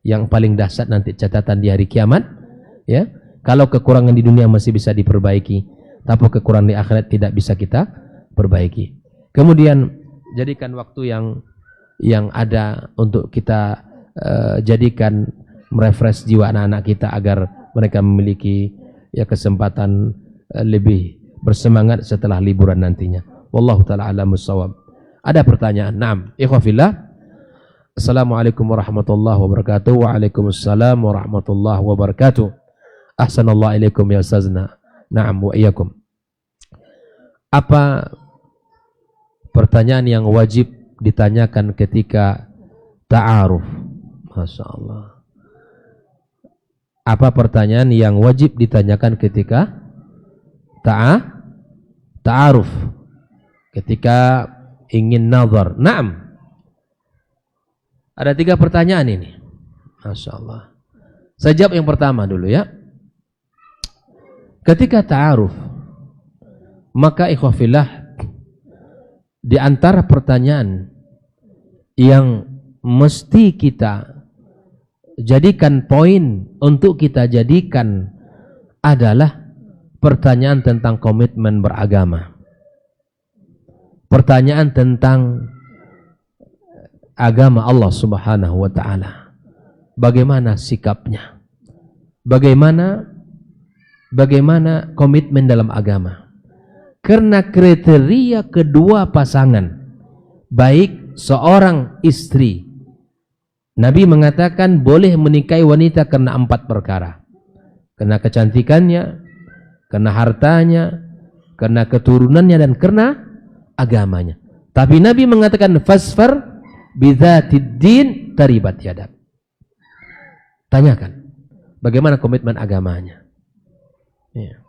Yang paling dahsyat nanti catatan di hari kiamat, ya. Kalau kekurangan di dunia masih bisa diperbaiki, tapi kekurangan di akhirat tidak bisa kita perbaiki. Kemudian jadikan waktu yang ada untuk kita jadikan merefresh jiwa anak-anak kita agar mereka memiliki ya kesempatan lebih bersemangat setelah liburan nantinya. Wallahu taala a'lamus shawab. Ada pertanyaan? Naam, ikhwafillah. Assalamualaikum warahmatullahi wabarakatuh. Waalaikumsalam warahmatullahi wabarakatuh. Ahsanallahu ilaikum ya ustazna. Naam wa iyyakum. Apa pertanyaan yang wajib ditanyakan ketika ta'aruf? Masya Allah. Apa pertanyaan yang wajib ditanyakan ketika ta'aruf? Ketika ingin nazar. Naam. Ada 3 pertanyaan ini. Masya Allah. Saya jawab yang pertama dulu ya. Ketika ta'aruf, maka ikhwafillah, di antara pertanyaan yang mesti kita jadikan poin untuk kita jadikan adalah pertanyaan tentang komitmen beragama. Pertanyaan tentang agama Allah Subhanahu wa taala. Bagaimana sikapnya? Bagaimana komitmen dalam agama? Karena kriteria kedua pasangan, baik seorang istri, Nabi mengatakan boleh menikahi wanita karena 4 perkara. Karena kecantikannya, karena hartanya, karena keturunannya, dan karena agamanya. Tapi Nabi mengatakan fasfar bidzatid din taribat yadak. Tanyakan bagaimana komitmen agamanya. Ya.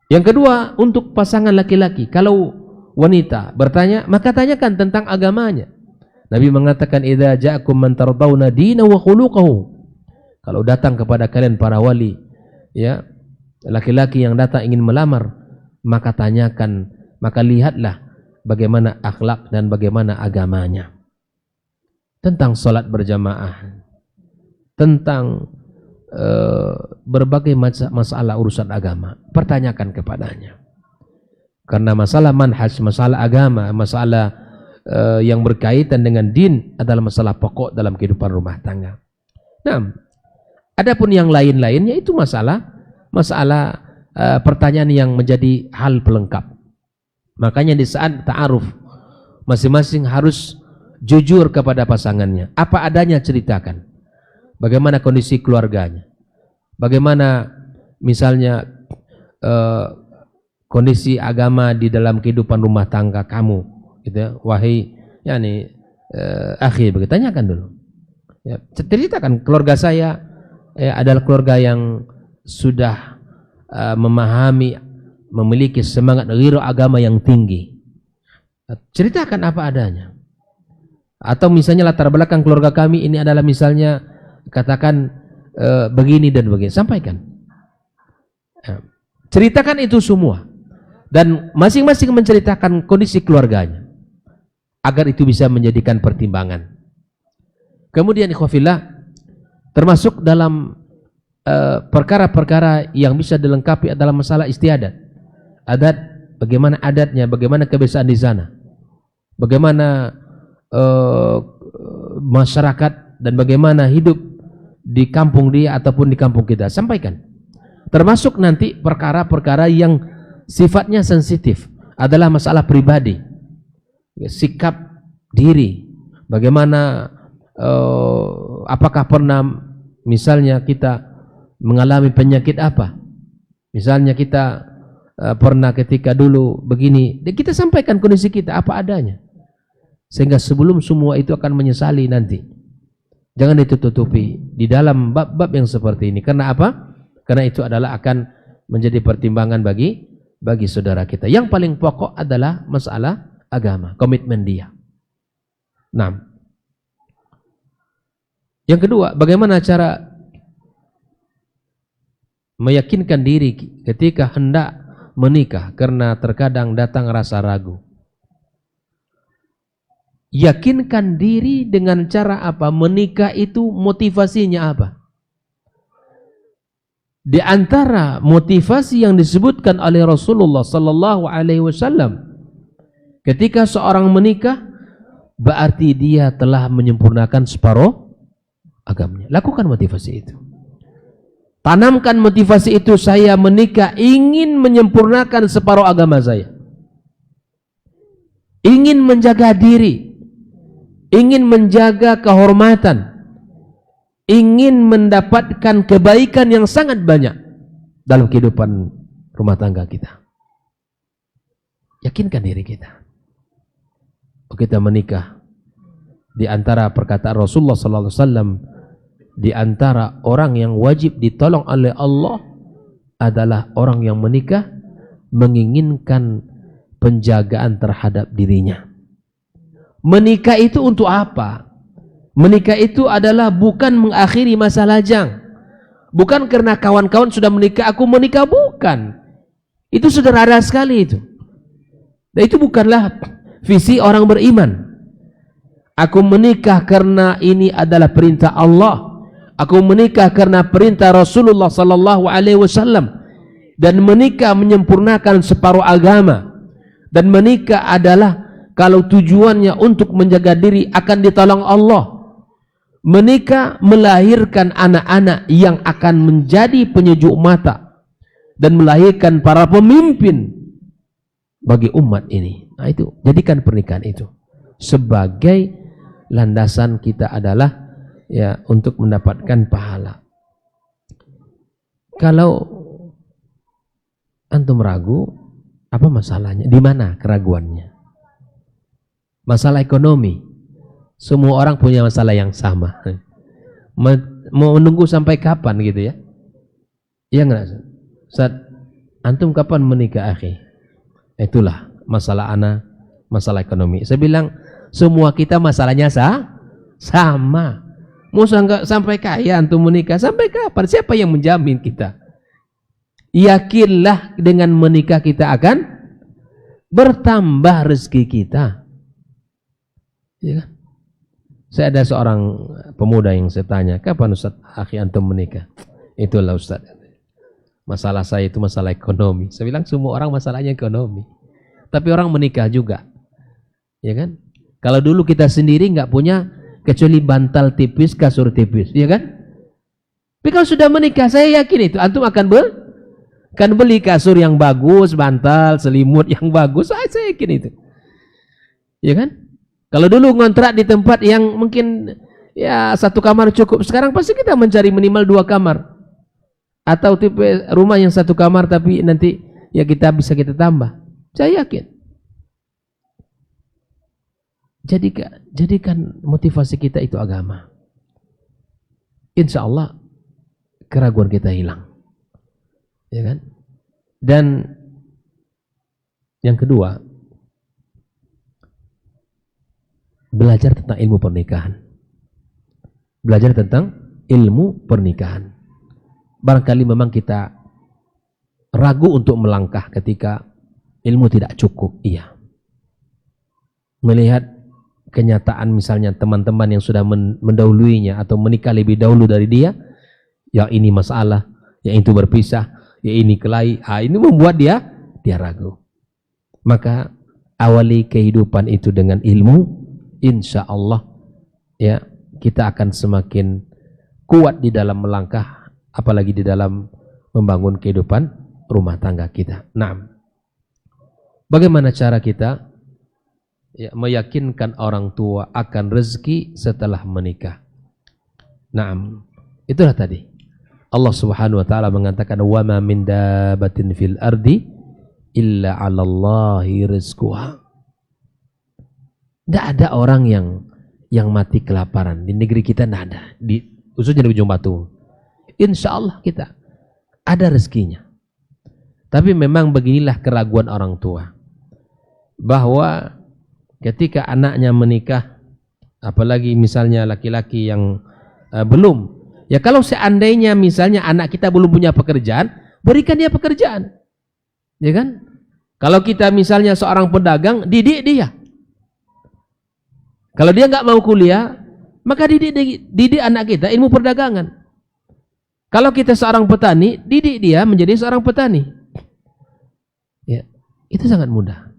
Yang kedua, untuk pasangan laki-laki, kalau wanita bertanya, maka tanyakan tentang agamanya. Nabi mengatakan, idza ja'akum man tardawna dinahu wa khuluquhu. Kalau datang kepada kalian para wali, ya, laki-laki yang datang ingin melamar, maka tanyakan, maka lihatlah bagaimana akhlak dan bagaimana agamanya. Tentang salat berjamaah, tentang berbagai masalah urusan agama, pertanyakan kepadanya. Karena masalah manhaj, masalah agama, masalah yang berkaitan dengan din adalah masalah pokok dalam kehidupan rumah tangga. Nah, adapun yang lain-lainnya itu masalah pertanyaan yang menjadi hal pelengkap. Makanya di saat ta'aruf, masing-masing harus jujur kepada pasangannya. Apa adanya ceritakan. Bagaimana kondisi keluarganya, bagaimana misalnya kondisi agama di dalam kehidupan rumah tangga kamu, gitu ya. Wahai akhi, begitu, tanyakan dulu. Ya, ceritakan, keluarga saya adalah keluarga yang sudah memahami, memiliki semangat ghirah agama yang tinggi. Ceritakan apa adanya. Atau misalnya latar belakang keluarga kami ini adalah misalnya katakan begini dan begini, sampaikan. Ceritakan itu semua, dan masing-masing menceritakan kondisi keluarganya agar itu bisa menjadikan pertimbangan. Kemudian ikhwafillah, termasuk dalam perkara-perkara yang bisa dilengkapi adalah masalah istiadat. Adat, bagaimana adatnya, bagaimana kebiasaan di sana, bagaimana masyarakat dan bagaimana hidup di kampung dia ataupun di kampung kita, sampaikan. Termasuk nanti perkara-perkara yang sifatnya sensitif, adalah masalah pribadi, sikap diri, bagaimana apakah pernah misalnya kita mengalami penyakit apa, misalnya kita pernah ketika dulu begini, kita sampaikan kondisi kita apa adanya, sehingga sebelum semua itu akan menyesali nanti. Jangan ditutupi di dalam bab-bab yang seperti ini. Karena apa? Karena itu adalah akan menjadi pertimbangan bagi saudara kita. Yang paling pokok adalah masalah agama, komitmen dia. Nah, yang kedua, bagaimana cara meyakinkan diri ketika hendak menikah, karena terkadang datang rasa ragu. Yakinkan diri dengan cara apa? Menikah itu motivasinya apa? Di antara motivasi yang disebutkan oleh Rasulullah sallallahu alaihi wasallam ketika seorang menikah, berarti dia telah menyempurnakan separuh agamanya. Lakukan motivasi itu. Tanamkan motivasi itu, saya menikah ingin menyempurnakan separuh agama saya. Ingin menjaga diri, ingin menjaga kehormatan, ingin mendapatkan kebaikan yang sangat banyak dalam kehidupan rumah tangga kita. Yakinkan diri kita. Kita menikah, di antara perkataan Rasulullah sallallahu alaihi wasallam, di antara orang yang wajib ditolong oleh Allah adalah orang yang menikah menginginkan penjagaan terhadap dirinya. Menikah itu untuk apa? Menikah itu adalah bukan mengakhiri masa lajang. Bukan karena kawan-kawan sudah menikah, aku menikah, bukan. Itu sederhana sekali itu. Dan itu bukanlah visi orang beriman. Aku menikah karena ini adalah perintah Allah. Aku menikah karena perintah Rasulullah sallallahu alaihi wasallam. Dan menikah menyempurnakan separuh agama. Dan menikah adalah kalau tujuannya untuk menjaga diri akan ditolong Allah. Menikah melahirkan anak-anak yang akan menjadi penyejuk mata dan melahirkan para pemimpin bagi umat ini. Nah, itu, jadikan pernikahan itu sebagai landasan kita adalah ya untuk mendapatkan pahala. Kalau antum ragu, apa masalahnya? Di mana keraguannya? Masalah ekonomi. Semua orang punya masalah yang sama. Mau menunggu sampai kapan gitu ya? Iya enggak? Ustaz, Antum kapan menikah, akhi? Itulah masalah ana, masalah ekonomi. Saya bilang semua kita masalahnya sama. Mau sampai kaya antum menikah, sampai kapan? Siapa yang menjamin kita? Yakinlah dengan menikah kita akan bertambah rezeki kita. Ya kan? Saya ada seorang pemuda yang saya tanya, kapan Ustaz akhi antum menikah? Itulah Ustaz. Masalah saya itu masalah ekonomi. Saya bilang semua orang masalahnya ekonomi. Tapi orang menikah juga. Ya kan? Kalau dulu kita sendiri nggak punya kecuali bantal tipis, kasur tipis, ya kan? Tapi kalau sudah menikah, saya yakin itu antum akan beli kasur yang bagus, bantal, selimut yang bagus. Saya yakin itu. Ya kan? Kalau dulu ngontrak di tempat yang mungkin ya 1 kamar cukup, sekarang pasti kita mencari minimal 2 kamar. Atau tipe rumah yang 1 kamar tapi nanti ya kita tambah. Saya yakin. Jadikan motivasi kita itu agama. Insya Allah keraguan kita hilang. Ya kan? Dan yang kedua, belajar tentang ilmu pernikahan. Belajar tentang ilmu pernikahan. Barangkali memang kita ragu untuk melangkah ketika ilmu tidak cukup. Iya. Melihat kenyataan misalnya teman-teman yang sudah mendahuluinya atau menikah lebih dahulu dari dia, yang ini masalah, yang itu berpisah, yang ini kelahi, ini membuat dia ragu. Maka awali kehidupan itu dengan ilmu. Insya Allah ya kita akan semakin kuat di dalam melangkah, apalagi di dalam membangun kehidupan rumah tangga kita. Nah, bagaimana cara kita ya, meyakinkan orang tua akan rezeki setelah menikah? Nah, itulah tadi Allah Subhanahu Wa Taala mengatakan, wa ma min dabatin fil ardi illa 'alallahi rizquha. Tidak ada orang yang mati kelaparan di negeri kita, tidak ada, khususnya di Ujung Batu. Insya Allah kita ada rezekinya. Tapi memang beginilah keraguan orang tua, bahwa ketika anaknya menikah, apalagi misalnya laki-laki yang belum, ya kalau seandainya misalnya anak kita belum punya pekerjaan, berikan dia pekerjaan, ya kan? Kalau kita misalnya seorang pedagang, didik dia. Kalau dia nggak mau kuliah, maka didik anak kita ilmu perdagangan. Kalau kita seorang petani, didik dia menjadi seorang petani. Ya, itu sangat mudah.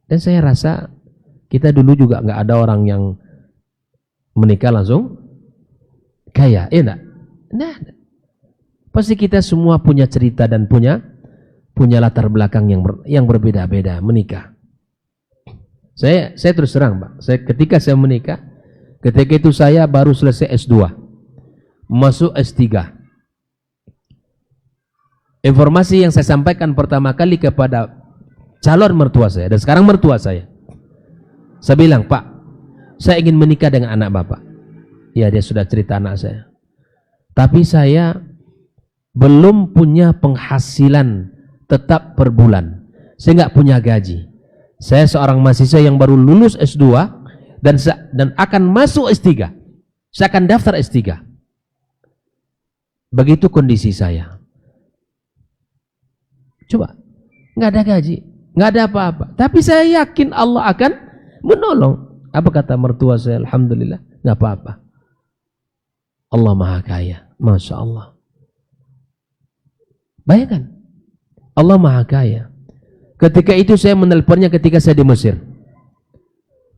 Dan saya rasa kita dulu juga nggak ada orang yang menikah langsung kaya, ya enggak? Nah, pasti kita semua punya cerita dan punya latar belakang yang berbeda-beda menikah. Saya terus terang, Pak. Ketika saya menikah, ketika itu saya baru selesai S2, masuk S3. Informasi yang saya sampaikan pertama kali kepada calon mertua saya, dan sekarang mertua saya bilang, Pak, saya ingin menikah dengan anak Bapak. Ya, dia sudah cerita anak saya. Tapi saya belum punya penghasilan tetap per bulan. Saya nggak punya gaji. Saya seorang mahasiswa yang baru lulus S2 dan akan masuk S3. Saya akan daftar S3. Begitu kondisi saya. Coba, nggak ada gaji, nggak ada apa-apa. Tapi saya yakin Allah akan menolong. Apa kata mertua saya? Alhamdulillah, nggak apa-apa. Allah Maha Kaya, Masya Allah. Bayangkan, Allah Maha Kaya. Ketika itu saya menelponnya ketika saya di Mesir.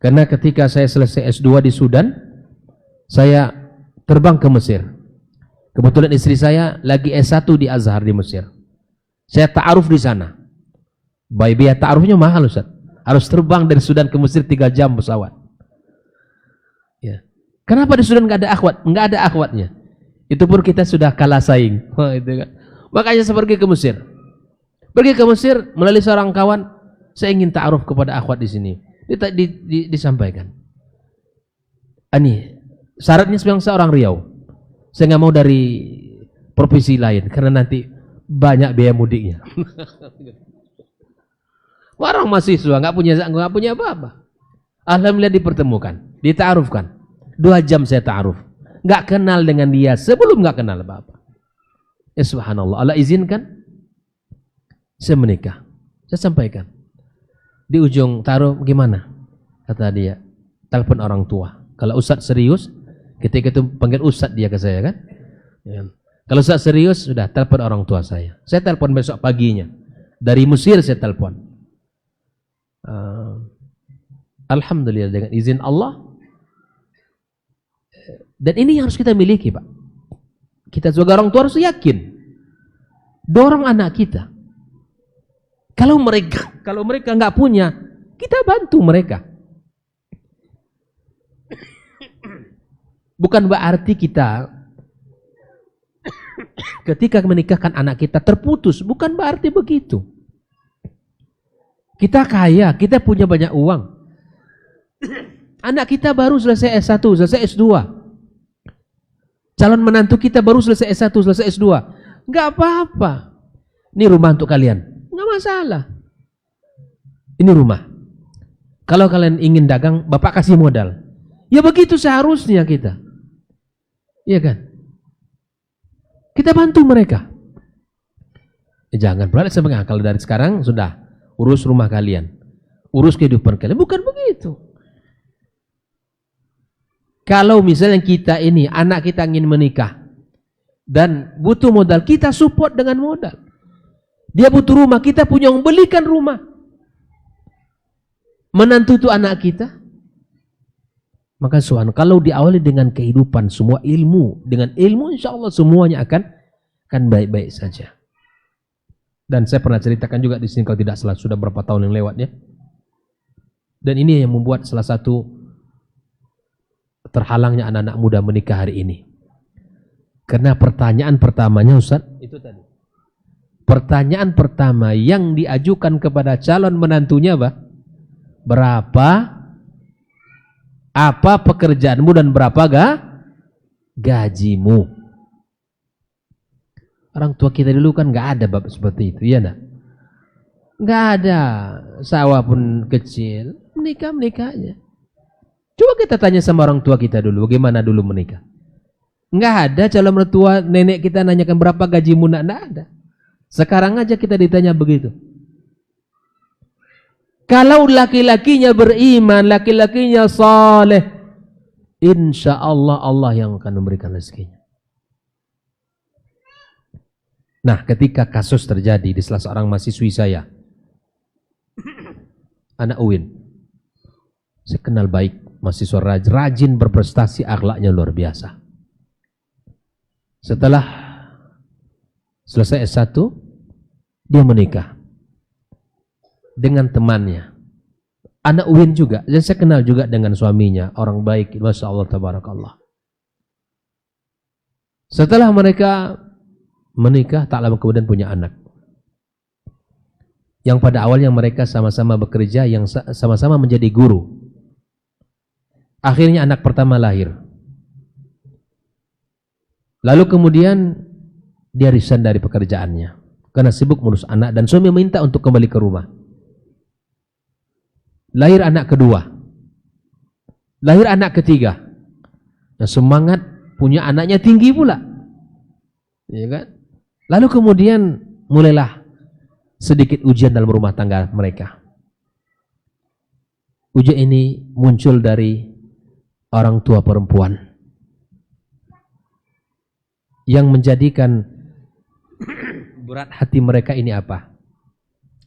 Karena ketika saya selesai S2 di Sudan, saya terbang ke Mesir. Kebetulan istri saya lagi S1 di Azhar di Mesir. Saya ta'aruf di sana. Biaya ta'arufnya mahal, Ustaz. Harus terbang dari Sudan ke Mesir 3 jam pesawat. Ya. Kenapa di Sudan nggak ada akhwat? Nggak ada akhwatnya. Itu pun kita sudah kalah saing. Itu kan. Makanya saya pergi ke Mesir. Pergi ke Mesir melalui seorang kawan, saya ingin ta'aruf kepada akhwat di sini. Disampaikan. Ini syaratnya seorang Riau. Saya nggak mau dari provinsi lain karena nanti banyak biaya mudiknya. Orang mahasiswa nggak punya apa-apa. Alhamdulillah dipertemukan, dita'arufkan. 2 jam saya ta'aruf. Nggak kenal dengan dia sebelum nggak kenal apa-apa. Ya subhanallah, Allah izinkan saya menikah. Saya sampaikan. Di ujung ta'aruf gimana? Kata dia, telepon orang tua. Kalau ustadz serius, ketika itu panggil ustadz dia ke saya kan. Ya. Kalau ustadz serius, sudah telepon orang tua saya. Saya telepon besok paginya. Dari Mesir saya telepon. Alhamdulillah dengan izin Allah. Dan ini yang harus kita miliki, Pak. Kita sebagai orang tua harus yakin. Dorong anak kita. Kalau mereka nggak punya, kita bantu mereka. Bukan berarti kita ketika menikahkan anak kita terputus, bukan berarti begitu. Kita kaya, kita punya banyak uang. Anak kita baru selesai S1, selesai S2. Calon menantu kita baru selesai S1, selesai S2. Enggak apa-apa. Ini rumah untuk kalian. Enggak masalah. Ini rumah. Kalau kalian ingin dagang, bapak kasih modal. Ya begitu seharusnya kita. Iya kan? Kita bantu mereka. Jangan pula sebagai kalau dari sekarang sudah urus rumah kalian, urus kehidupan kalian. Bukan begitu. Kalau misalnya kita ini anak kita ingin menikah dan butuh modal, kita support dengan modal. Dia butuh rumah, kita punya yang belikan rumah. Menantu itu anak kita. Maka kalau diawali dengan kehidupan, semua ilmu, dengan ilmu insya Allah semuanya akan baik-baik saja. Dan saya pernah ceritakan juga di sini kalau tidak salah sudah berapa tahun yang lewat ya. Dan ini yang membuat salah satu terhalangnya anak-anak muda menikah hari ini. Karena pertanyaan pertamanya Ustaz, itu tadi. Pertanyaan pertama yang diajukan kepada calon menantunya berapa? Apa pekerjaanmu dan berapa gajimu? Orang tua kita dulu kan nggak ada bab seperti itu, ya enggak? Nggak ada, sawah pun kecil, menikah aja. Coba kita tanya sama orang tua kita dulu, bagaimana dulu menikah? Nggak ada calon mertua nenek kita nanyakan berapa gajimu, nggak ada. Sekarang aja kita ditanya begitu. Kalau laki-lakinya beriman, laki-lakinya saleh, insya Allah Allah yang akan memberikan rezekinya. Nah, ketika kasus terjadi di salah seorang mahasiswi saya, anak UIN, saya kenal baik, mahasiswa rajin berprestasi, akhlaknya luar biasa. Setelah selesai S1, dia menikah dengan temannya, anak UIN juga. Dan saya kenal juga dengan suaminya, orang baik, masya Allah, tabarakallah. Setelah mereka menikah, tak lama kemudian punya anak. Yang pada awalnya mereka sama-sama bekerja, yang sama-sama menjadi guru. Akhirnya anak pertama lahir. Lalu kemudian dia resign dari pekerjaannya karena sibuk ngurus anak, dan suami minta untuk kembali ke rumah. Lahir anak kedua, lahir anak ketiga. Nah, semangat punya anaknya tinggi pula, ya kan? Lalu kemudian mulailah sedikit ujian dalam rumah tangga mereka. Ujian ini muncul dari orang tua perempuan yang menjadikan berat hati mereka ini apa?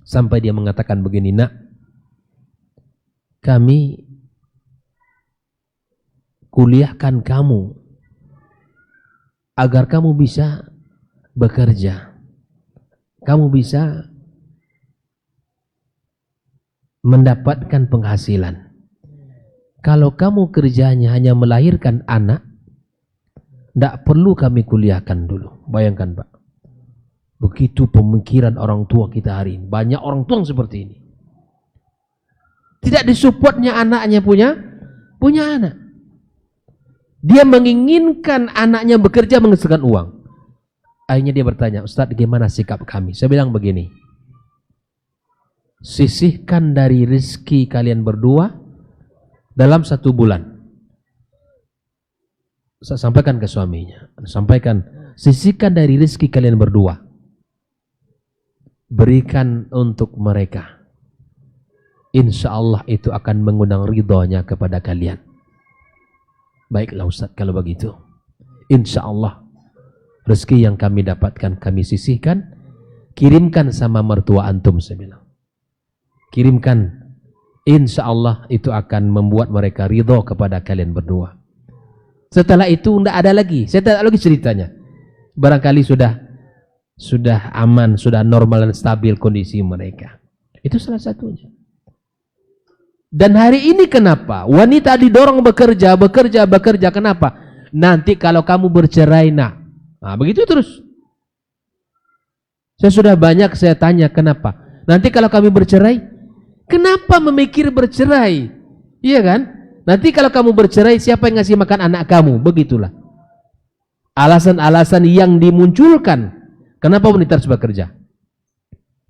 Sampai dia mengatakan begini, nak, kami kuliahkan kamu agar kamu bisa bekerja, kamu bisa mendapatkan penghasilan. Kalau kamu kerjanya hanya melahirkan anak, tidak perlu kami kuliahkan dulu. Bayangkan Pak, begitu pemikiran orang tua kita hari ini. Banyak orang tua seperti ini. Tidak disupportnya anaknya punya anak. Dia menginginkan anaknya bekerja menghasilkan uang. Akhirnya dia bertanya, Ustaz, gimana sikap kami? Saya bilang begini, sisihkan dari rezeki kalian berdua dalam 1 bulan. Saya sampaikan ke suaminya, sampaikan, sisihkan dari rezeki kalian berdua, berikan untuk mereka. Insya Allah itu akan mengundang ridhonya kepada kalian. Baiklah Ustaz, kalau begitu, insya Allah rezeki yang kami dapatkan kami sisihkan, kirimkan sama mertua antum, saya bilang. Kirimkan, insya Allah itu akan membuat mereka ridho kepada kalian berdua. Setelah itu tidak ada lagi, saya tidak lagi ceritanya. Barangkali sudah aman, sudah normal dan stabil kondisi mereka. Itu salah satunya. Dan hari ini kenapa wanita didorong bekerja, kenapa? Nanti kalau kamu bercerai, nah begitu terus. Saya sudah banyak saya tanya kenapa. Nanti kalau kami bercerai, kenapa memikir bercerai? Iya kan? Nanti kalau kamu bercerai, siapa yang ngasih makan anak kamu? Begitulah. Alasan-alasan yang dimunculkan. Kenapa wanita harus bekerja?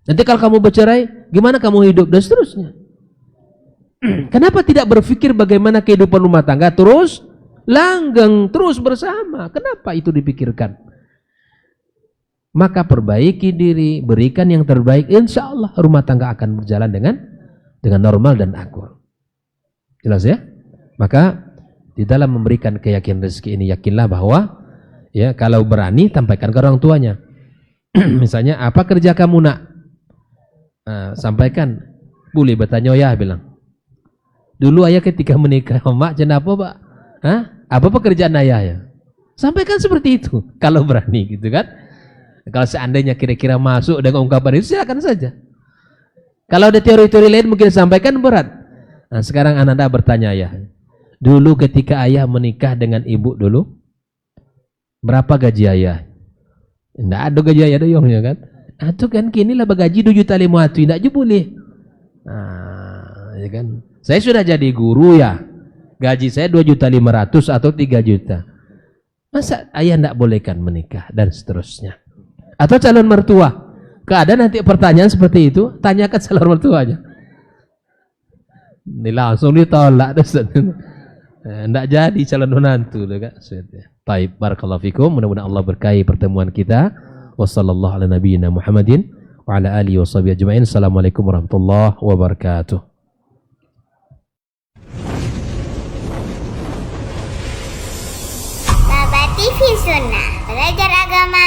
Nanti kalau kamu bercerai, gimana kamu hidup? Dan seterusnya. Kenapa tidak berpikir bagaimana kehidupan rumah tangga terus langgeng, terus bersama? Kenapa itu dipikirkan? Maka perbaiki diri, berikan yang terbaik, insya Allah rumah tangga akan berjalan dengan normal dan akur. Jelas ya? Maka di dalam memberikan keyakinan rezeki ini, yakinlah bahwa ya kalau berani sampaikan ke orang tuanya. Misalnya, apa kerja kamu nak? Sampaikan. Boleh bertanya, ya bilang. Dulu ayah ketika menikah mak, kenapa pak? Apa pekerjaan ayah ya? Sampaikan seperti itu. Kalau berani gitu kan. Kalau seandainya kira-kira masuk dengan ungkapan itu, silakan saja. Kalau ada teori-teori lain mungkin sampaikan berat. Nah, sekarang anda bertanya ayah. Dulu ketika ayah menikah dengan ibu dulu, berapa gaji ayah? Tidak ada gaji ayah doyong ya kan? Itu kan kini lah bagaji 2,5 juta, tidak juga boleh. Ya kan? Saya sudah jadi guru ya, gaji saya 2,5 juta atau 3 juta. Masa ayah tidak bolehkan menikah dan seterusnya? Atau calon mertua, keadaan nanti pertanyaan seperti itu, tanyakan calon mertuanya. Ini langsung ditolak, tidak jadi calon menantu. Baik, barakallahu fikum. Mudah-mudahan Allah berkahi pertemuan kita. Wassallallahu ala nabiyyina Muhammadin wa ala alihi wa sahbihi ajma'in. Assalamualaikum warahmatullahi wabarakatuh. Baba TV Sunnah, belajar agama